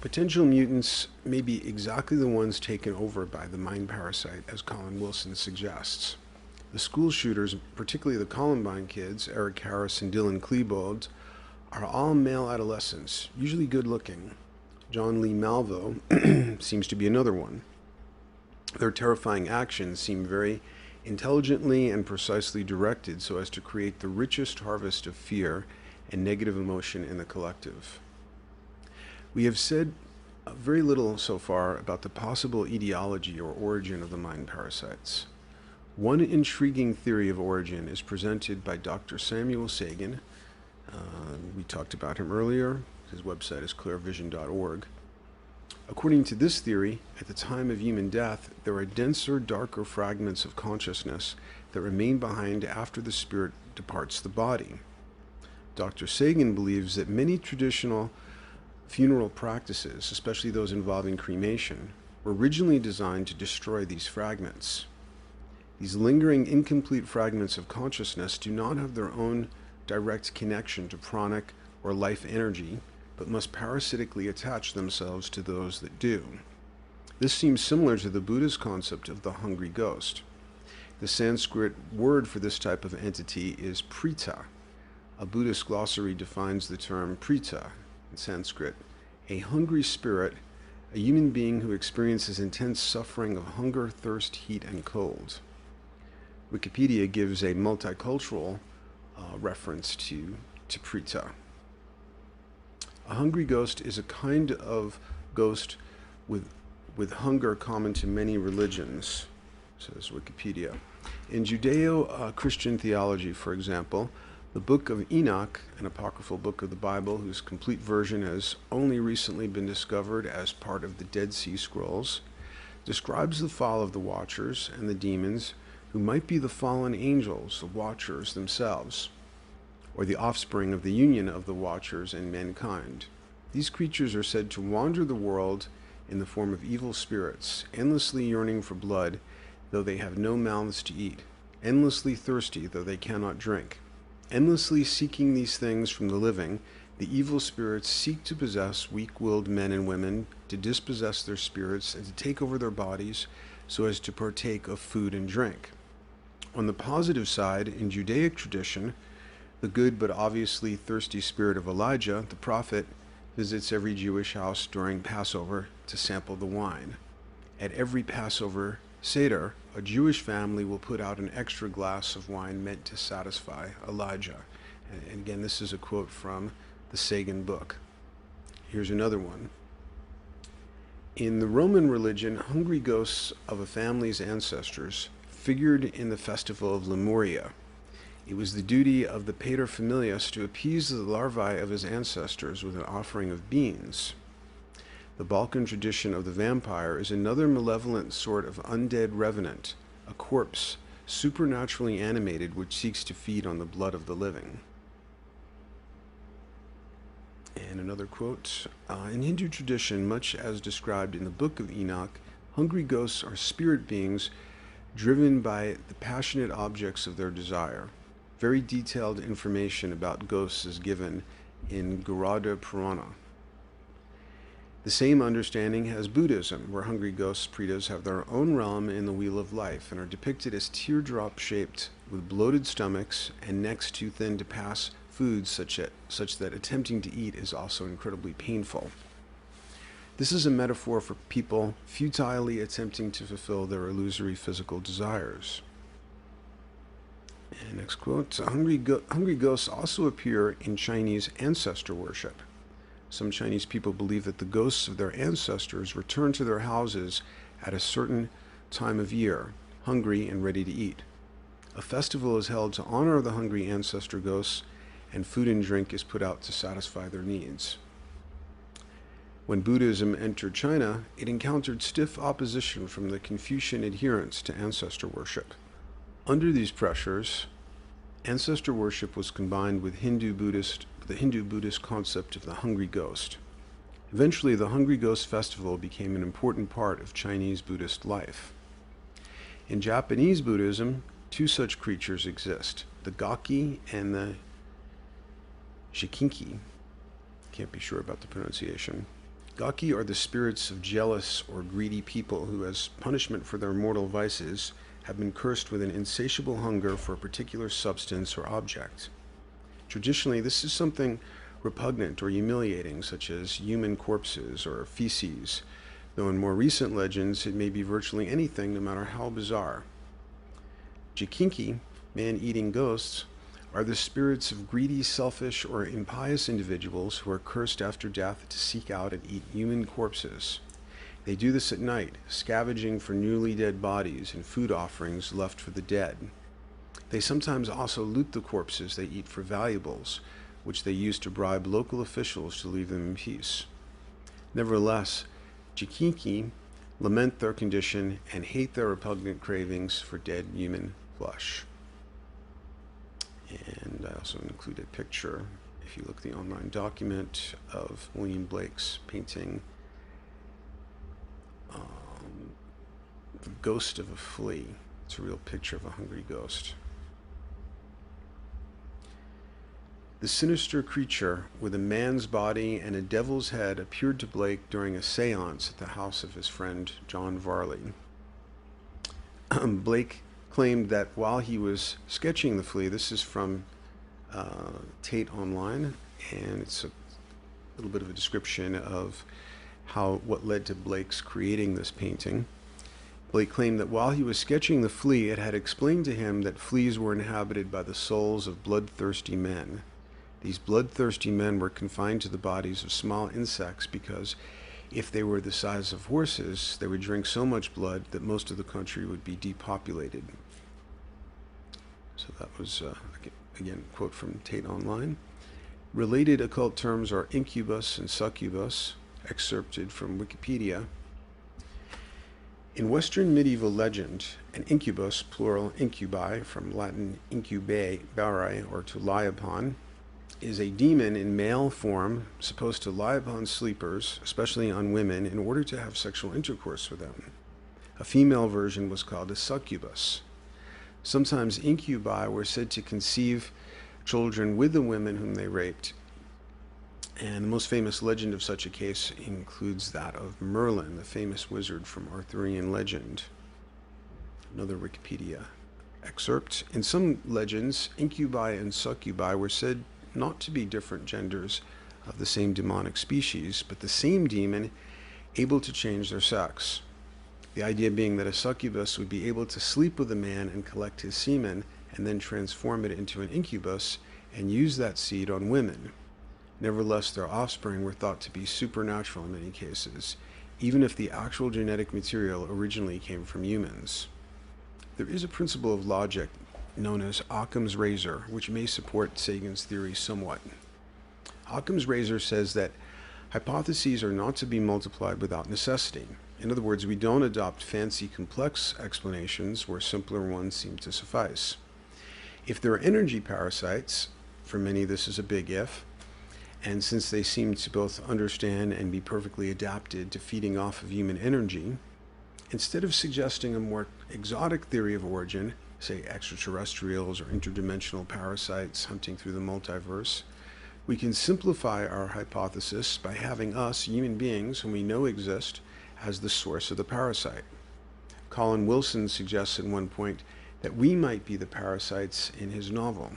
Potential mutants may be exactly the ones taken over by the mind parasite, as Colin Wilson suggests. The school shooters, particularly the Columbine kids, Eric Harris and Dylan Klebold, are all male adolescents, usually good looking. John Lee Malvo seems to be another one. Their terrifying actions seem very intelligently and precisely directed so as to create the richest harvest of fear and negative emotion in the collective. We have said very little so far about the possible etiology or origin of the mind parasites. One intriguing theory of origin is presented by Dr. Samuel Sagan. We talked about him earlier. His website is clearvision.org. According to this theory, at the time of human death, there are denser, darker fragments of consciousness that remain behind after the spirit departs the body. Dr. Sagan believes that many traditional funeral practices, especially those involving cremation, were originally designed to destroy these fragments. These lingering, incomplete fragments of consciousness do not have their own direct connection to pranic or life energy, but must parasitically attach themselves to those that do. This seems similar to the Buddha's concept of the hungry ghost. The Sanskrit word for this type of entity is prita. A Buddhist glossary defines the term prita in Sanskrit: a hungry spirit, a human being who experiences intense suffering of hunger, thirst, heat, and cold. Wikipedia gives a multicultural reference to prita. A hungry ghost is a kind of ghost with hunger common to many religions, says Wikipedia. In Judeo-Christian theology, for example, the Book of Enoch, an apocryphal book of the Bible whose complete version has only recently been discovered as part of the Dead Sea Scrolls, describes the fall of the Watchers and the demons who might be the fallen angels, the Watchers themselves, or the offspring of the union of the Watchers and mankind. These creatures are said to wander the world in the form of evil spirits, endlessly yearning for blood, though they have no mouths to eat, endlessly thirsty, though they cannot drink. Endlessly seeking these things from the living, the evil spirits seek to possess weak-willed men and women, to dispossess their spirits, and to take over their bodies so as to partake of food and drink. On the positive side, in Judaic tradition, the good but obviously thirsty spirit of Elijah, the prophet, visits every Jewish house during Passover to sample the wine. At every Passover Seder, a Jewish family will put out an extra glass of wine meant to satisfy Elijah. And again, this is a quote from the Sagan book. Here's another one. In the Roman religion, hungry ghosts of a family's ancestors figured in the festival of Lemuria. It was the duty of the paterfamilias to appease the larvae of his ancestors with an offering of beans. The Balkan tradition of the vampire is another malevolent sort of undead revenant, a corpse, supernaturally animated, which seeks to feed on the blood of the living. And another quote, in Hindu tradition, much as described in the Book of Enoch, hungry ghosts are spirit beings driven by the passionate objects of their desire. Very detailed information about ghosts is given in Garuda Purana. The same understanding has Buddhism, where hungry ghosts, pretas, have their own realm in the Wheel of Life and are depicted as teardrop-shaped with bloated stomachs and necks too thin to pass foods such that attempting to eat is also incredibly painful. This is a metaphor for people futilely attempting to fulfill their illusory physical desires. And next quote, hungry ghosts also appear in Chinese ancestor worship. Some Chinese people believe that the ghosts of their ancestors return to their houses at a certain time of year, hungry and ready to eat. A festival is held to honor the hungry ancestor ghosts, and food and drink is put out to satisfy their needs. When Buddhism entered China, it encountered stiff opposition from the Confucian adherents to ancestor worship. Under these pressures, ancestor worship was combined with the Hindu-Buddhist concept of the hungry ghost. Eventually, the Hungry Ghost Festival became an important part of Chinese Buddhist life. In Japanese Buddhism, two such creatures exist, the Gaki and the Shikinki. Can't be sure about the pronunciation. Gaki are the spirits of jealous or greedy people who, as punishment for their mortal vices, have been cursed with an insatiable hunger for a particular substance or object. Traditionally, this is something repugnant or humiliating, such as human corpses or feces, though in more recent legends it may be virtually anything, no matter how bizarre. Jikinki, man-eating ghosts, are the spirits of greedy, selfish, or impious individuals who are cursed after death to seek out and eat human corpses. They do this at night, scavenging for newly dead bodies and food offerings left for the dead. They sometimes also loot the corpses they eat for valuables, which they use to bribe local officials to leave them in peace. Nevertheless, Jikinki lament their condition and hate their repugnant cravings for dead human flesh. And I also include a picture, if you look at the online document, of William Blake's painting, The Ghost of a Flea. It's a real picture of a hungry ghost. The sinister creature with a man's body and a devil's head appeared to Blake during a seance at the house of his friend John Varley. Blake claimed that while he was sketching the flea, this is from Tate Online, and it's a little bit of a description of what led to Blake's creating this painting. Blake claimed that while he was sketching the flea, it had explained to him that fleas were inhabited by the souls of bloodthirsty men. These bloodthirsty men were confined to the bodies of small insects because if they were the size of horses, they would drink so much blood that most of the country would be depopulated. So that was, again, a quote from Tate Online. Related occult terms are incubus and succubus, excerpted from Wikipedia. In Western medieval legend, an incubus, plural incubi, from Latin incubae, or to lie upon, is a demon in male form supposed to lie upon sleepers, especially on women, in order to have sexual intercourse with them. A female version was called a succubus. Sometimes incubi were said to conceive children with the women whom they raped, and the most famous legend of such a case includes that of Merlin, the famous wizard from Arthurian legend. Another Wikipedia excerpt. In some legends, incubi and succubi were said not to be different genders of the same demonic species, but the same demon able to change their sex. The idea being that a succubus would be able to sleep with a man and collect his semen and then transform it into an incubus and use that seed on women. Nevertheless, their offspring were thought to be supernatural in many cases, even if the actual genetic material originally came from humans. There is a principle of logic known as Occam's razor, which may support Sagan's theory somewhat. Occam's razor says that hypotheses are not to be multiplied without necessity. In other words, we don't adopt fancy, complex explanations where simpler ones seem to suffice. If there are energy parasites, for many this is a big if, and since they seem to both understand and be perfectly adapted to feeding off of human energy, instead of suggesting a more exotic theory of origin, say extraterrestrials or interdimensional parasites hunting through the multiverse, we can simplify our hypothesis by having us, human beings whom we know exist, as the source of the parasite. Colin Wilson suggests at one point that we might be the parasites in his novel.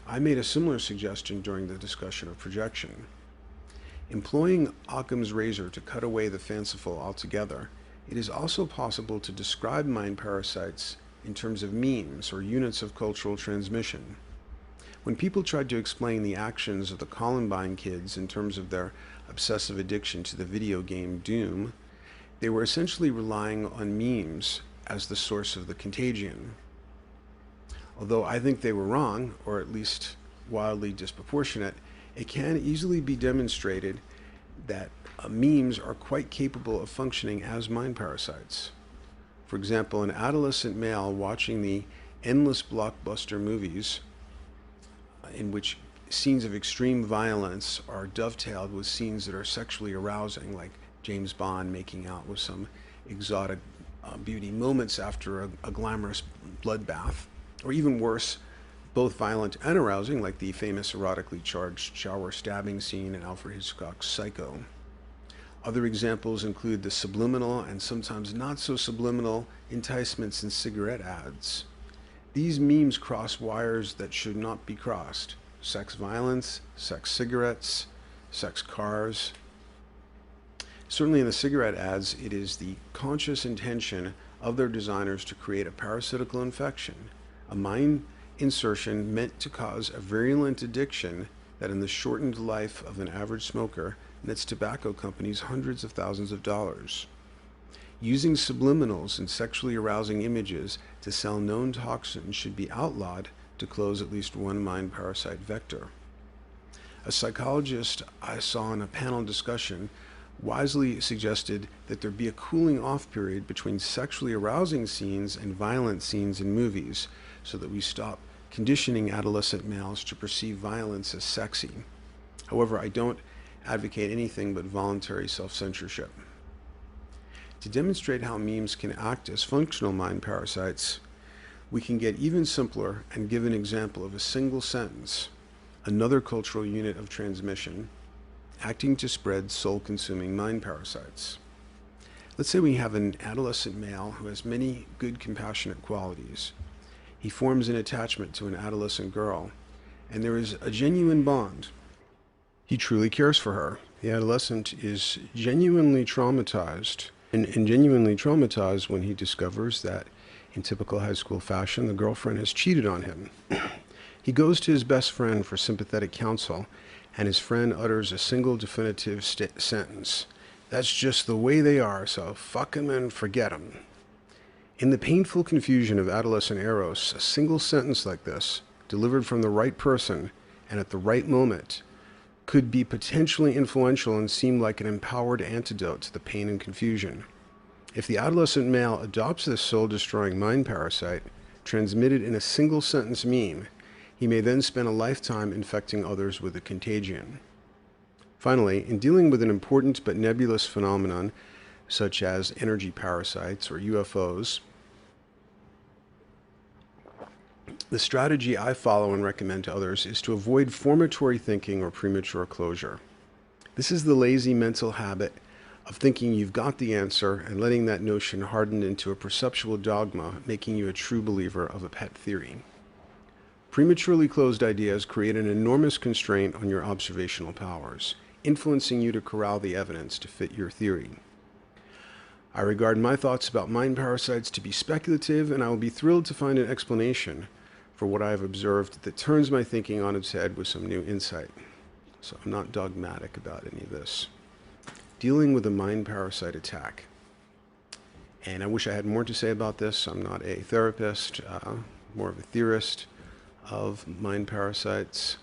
I made a similar suggestion during the discussion of projection. Employing Occam's razor to cut away the fanciful altogether, it is also possible to describe mind parasites in terms of memes or units of cultural transmission. When people tried to explain the actions of the Columbine kids in terms of their obsessive addiction to the video game Doom, they were essentially relying on memes as the source of the contagion. Although I think they were wrong, or at least wildly disproportionate, it can easily be demonstrated that memes are quite capable of functioning as mind parasites. For example, an adolescent male watching the endless blockbuster movies in which scenes of extreme violence are dovetailed with scenes that are sexually arousing, like James Bond making out with some exotic beauty moments after a glamorous bloodbath, or even worse, both violent and arousing, like the famous erotically charged shower stabbing scene in Alfred Hitchcock's Psycho. Other examples include the subliminal and sometimes not so subliminal enticements in cigarette ads. These memes cross wires that should not be crossed. Sex violence, sex cigarettes, sex cars. Certainly in the cigarette ads, it is the conscious intention of their designers to create a parasitical infection, a mind insertion meant to cause a virulent addiction that in the shortened life of an average smoker nets tobacco companies hundreds of thousands of dollars. Using subliminals and sexually arousing images to sell known toxins should be outlawed to close at least one mind parasite vector. A psychologist I saw in a panel discussion wisely suggested that there be a cooling off period between sexually arousing scenes and violent scenes in movies so that we stop conditioning adolescent males to perceive violence as sexy. However, I don't advocate anything but voluntary self-censorship. To demonstrate how memes can act as functional mind parasites, we can get even simpler and give an example of a single sentence, another cultural unit of transmission, acting to spread soul-consuming mind parasites. Let's say we have an adolescent male who has many good compassionate qualities. He forms an attachment to an adolescent girl, and there is a genuine bond. He truly cares for her. The adolescent is genuinely traumatized, and genuinely traumatized when he discovers that, in typical high school fashion, the girlfriend has cheated on him. He goes to his best friend for sympathetic counsel, and his friend utters a single definitive sentence. That's just the way they are, so fuck 'em and forget 'em. In the painful confusion of adolescent eros, a single sentence like this, delivered from the right person and at the right moment, could be potentially influential and seem like an empowered antidote to the pain and confusion. If the adolescent male adopts this soul-destroying mind parasite, transmitted in a single sentence meme, he may then spend a lifetime infecting others with the contagion. Finally, in dealing with an important but nebulous phenomenon, such as energy parasites or UFOs, the strategy I follow and recommend to others is to avoid formatory thinking or premature closure. This is the lazy mental habit of thinking you've got the answer and letting that notion harden into a perceptual dogma, making you a true believer of a pet theory. Prematurely closed ideas create an enormous constraint on your observational powers, influencing you to corral the evidence to fit your theory. I regard my thoughts about mind parasites to be speculative, and I will be thrilled to find an explanation for what I have observed that turns my thinking on its head with some new insight. So I'm not dogmatic about any of this. Dealing with a mind parasite attack. And I wish I had more to say about this. I'm not a therapist, more of a theorist of mind parasites.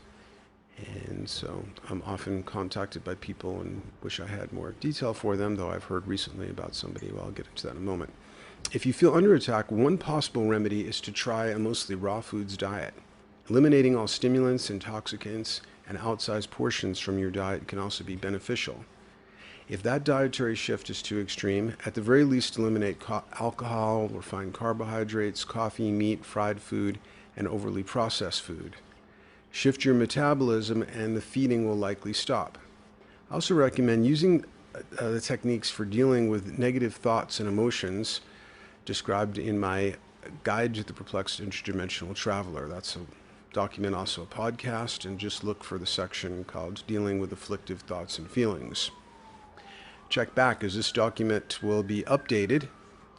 And so I'm often contacted by people and wish I had more detail for them, though I've heard recently about somebody. Well, I'll get into that in a moment. If you feel under attack, one possible remedy is to try a mostly raw foods diet. Eliminating all stimulants, intoxicants, and outsized portions from your diet can also be beneficial. If that dietary shift is too extreme, at the very least eliminate alcohol, refined carbohydrates, coffee, meat, fried food, and overly processed food. Shift your metabolism and the feeding will likely stop. I also recommend using the techniques for dealing with negative thoughts and emotions described in my Guide to the Perplexed Interdimensional Traveler. That's a document, also a podcast, and just look for the section called Dealing with Afflictive Thoughts and Feelings. Check back, as this document will be updated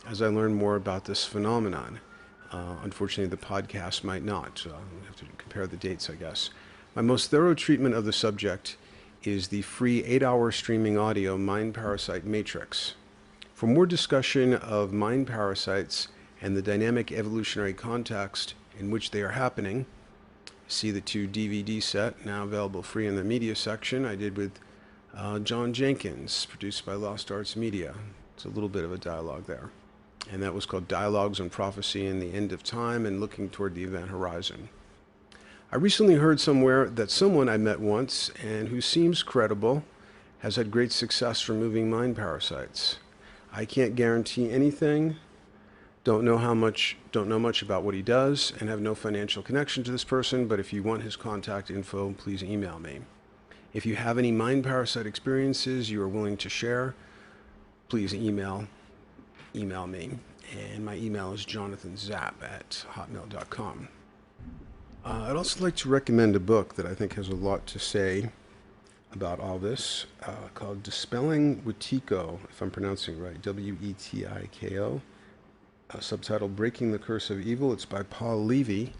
as I learn more about this phenomenon. Unfortunately, the podcast might not. We'll have to compare the dates, I guess. My most thorough treatment of the subject is the free 8-hour streaming audio Mind Parasite Matrix. For more discussion of mind parasites and the dynamic evolutionary context in which they are happening, see the 2 DVD set, now available free in the media section, I did with John Jenkins, produced by Lost Arts Media. It's a little bit of a dialogue there. And that was called Dialogues on Prophecy and the End of Time and Looking Toward the Event Horizon. I recently heard somewhere that someone I met once and who seems credible has had great success removing mind parasites. I can't guarantee anything, don't know much about what he does, and have no financial connection to this person, but if you want his contact info, please email me. If you have any mind parasite experiences you are willing to share, please email me. And my email is jonathanzapp@hotmail.com. I'd also like to recommend a book that I think has a lot to say about all this, called Dispelling Wetiko, if I'm pronouncing it right, Wetiko, subtitled Breaking the Curse of Evil. It's by Paul Levy,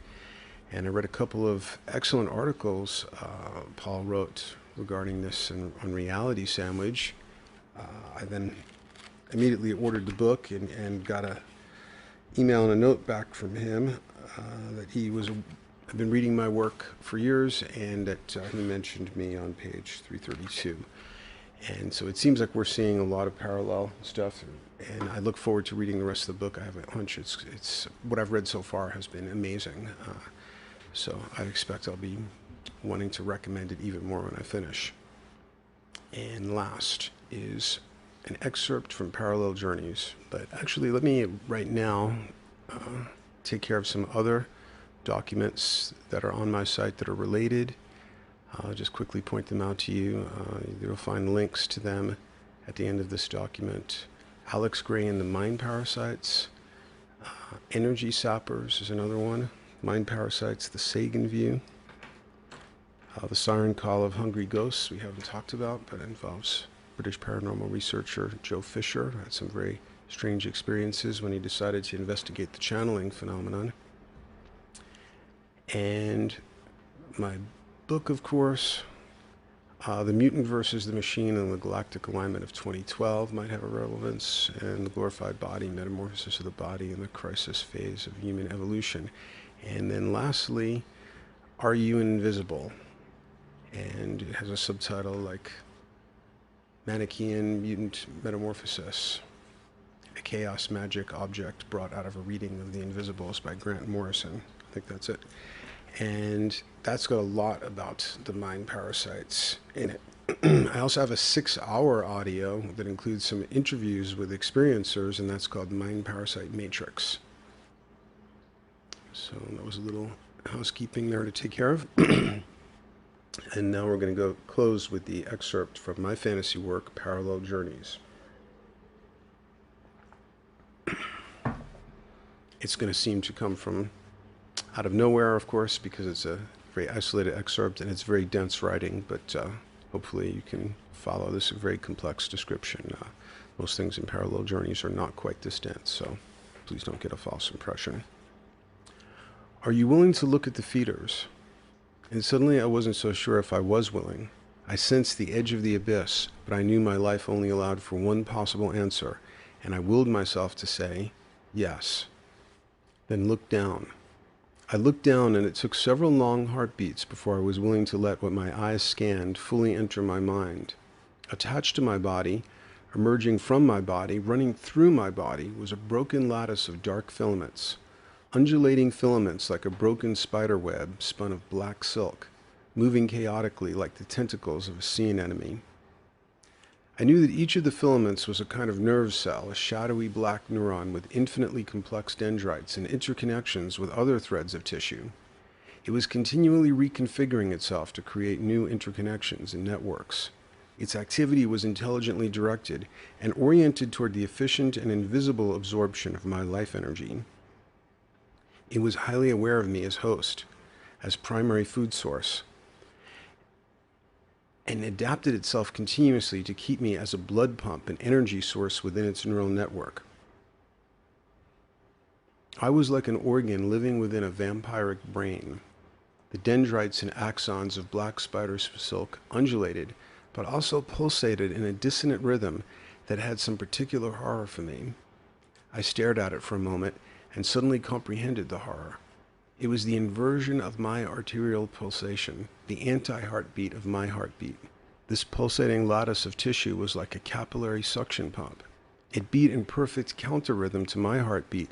and I read a couple of excellent articles Paul wrote regarding this on Reality Sandwich. I then immediately ordered the book and got a email and a note back from him that I've been reading my work for years, and that he mentioned me on page 332. And so it seems like we're seeing a lot of parallel stuff, and I look forward to reading the rest of the book. I have a hunch it's what I've read so far has been amazing. So I expect I'll be wanting to recommend it even more when I finish. And last is an excerpt from Parallel Journeys. But actually, let me right now take care of some other documents that are on my site that are related. I'll just quickly point them out to you. You'll find links to them at the end of this document. Alex Gray and the Mind Parasites. Energy Sappers is another one. Mind Parasites, the Sagan View. The Siren Call of Hungry Ghosts we haven't talked about, but it involves British paranormal researcher Joe Fisher. Had some very strange experiences when he decided to investigate the channeling phenomenon. And my book, of course, The Mutant versus the Machine and the Galactic Alignment of 2012 might have a relevance, and The Glorified Body, Metamorphosis of the Body in the Crisis Phase of Human Evolution. And then lastly, Are You Invisible? And it has a subtitle like Manichaean Mutant Metamorphosis, a chaos magic object brought out of a reading of The Invisibles by Grant Morrison. I think that's it. And that's got a lot about the mind parasites in it. I also have a 6-hour audio that includes some interviews with experiencers, and that's called Mind Parasite Matrix. So that was a little housekeeping there to take care of. And now we're going to go close with the excerpt from my fantasy work, Parallel Journeys. It's going to seem to come from out of nowhere, of course, because it's a very isolated excerpt and it's very dense writing, but hopefully you can follow this very complex description. Most things in Parallel Journeys are not quite this dense, so please don't get a false impression. Are you willing to look at the feeders? And suddenly I wasn't so sure if I was willing. I sensed the edge of the abyss, but I knew my life only allowed for one possible answer, and I willed myself to say, yes. Then look down. I looked down, and it took several long heartbeats before I was willing to let what my eyes scanned fully enter my mind. Attached to my body, emerging from my body, running through my body, was a broken lattice of dark filaments. Undulating filaments like a broken spider web spun of black silk, moving chaotically like the tentacles of a sea anemone. I knew that each of the filaments was a kind of nerve cell, a shadowy black neuron with infinitely complex dendrites and interconnections with other threads of tissue. It was continually reconfiguring itself to create new interconnections and networks. Its activity was intelligently directed and oriented toward the efficient and invisible absorption of my life energy. It was highly aware of me as host, as primary food source, and adapted itself continuously to keep me as a blood pump and energy source within its neural network. I was like an organ living within a vampiric brain. The dendrites and axons of black spider silk undulated, but also pulsated in a dissonant rhythm that had some particular horror for me. I stared at it for a moment and suddenly comprehended the horror. It was the inversion of my arterial pulsation, the anti-heartbeat of my heartbeat. This pulsating lattice of tissue was like a capillary suction pump. It beat in perfect counter-rhythm to my heartbeat,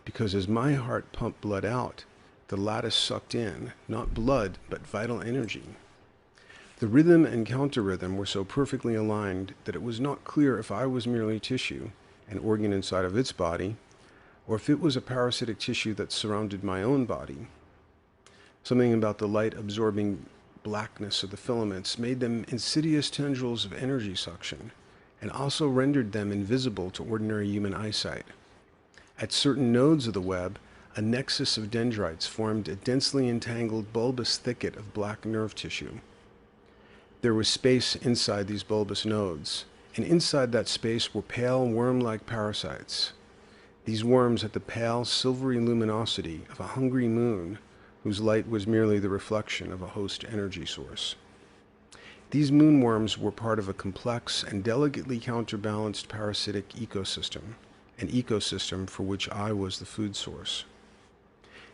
because as my heart pumped blood out, the lattice sucked in, not blood, but vital energy. The rhythm and counter-rhythm were so perfectly aligned that it was not clear if I was merely tissue, an organ inside of its body, or if it was a parasitic tissue that surrounded my own body. Something about the light-absorbing blackness of the filaments made them insidious tendrils of energy suction, and also rendered them invisible to ordinary human eyesight. At certain nodes of the web, a nexus of dendrites formed a densely entangled bulbous thicket of black nerve tissue. There was space inside these bulbous nodes, and inside that space were pale worm-like parasites. These worms had the pale, silvery luminosity of a hungry moon, whose light was merely the reflection of a host energy source. These moonworms were part of a complex and delicately counterbalanced parasitic ecosystem, an ecosystem for which I was the food source.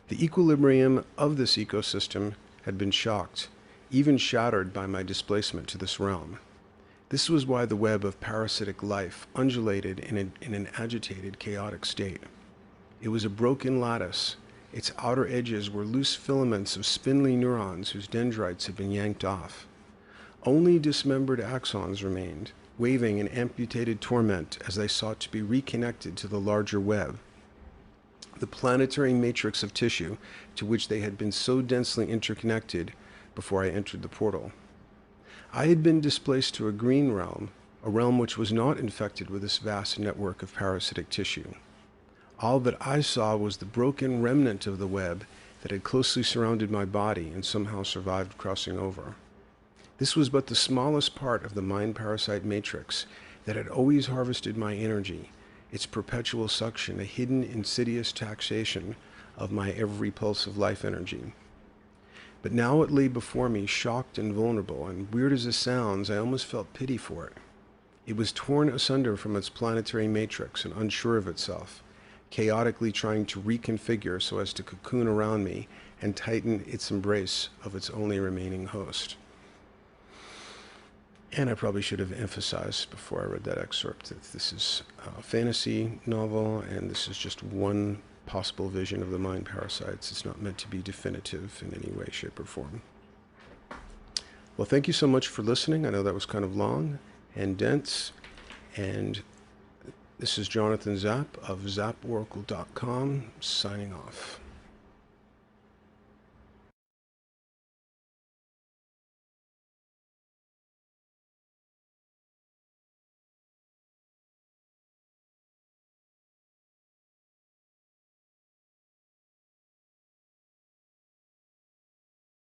The equilibrium of this ecosystem had been shocked, even shattered by my displacement to this realm. This was why the web of parasitic life undulated in an agitated, chaotic state. It was a broken lattice. Its outer edges were loose filaments of spindly neurons whose dendrites had been yanked off. Only dismembered axons remained, waving in amputated torment as they sought to be reconnected to the larger web, the planetary matrix of tissue to which they had been so densely interconnected before I entered the portal. I had been displaced to a green realm, a realm which was not infected with this vast network of parasitic tissue. All that I saw was the broken remnant of the web that had closely surrounded my body and somehow survived crossing over. This was but the smallest part of the mind parasite matrix that had always harvested my energy, its perpetual suction, a hidden, insidious taxation of my every pulse of life energy. But now it lay before me, shocked and vulnerable, and weird as it sounds, I almost felt pity for it. It was torn asunder from its planetary matrix and unsure of itself, chaotically trying to reconfigure so as to cocoon around me and tighten its embrace of its only remaining host. And I probably should have emphasized before I read that excerpt that this is a fantasy novel, and this is just one possible vision of the mind parasites. It's not meant to be definitive in any way, shape, or form. Well, thank you so much for listening. I know that was kind of long and dense, and this is Jonathan Zapp of zapporacle.com signing off.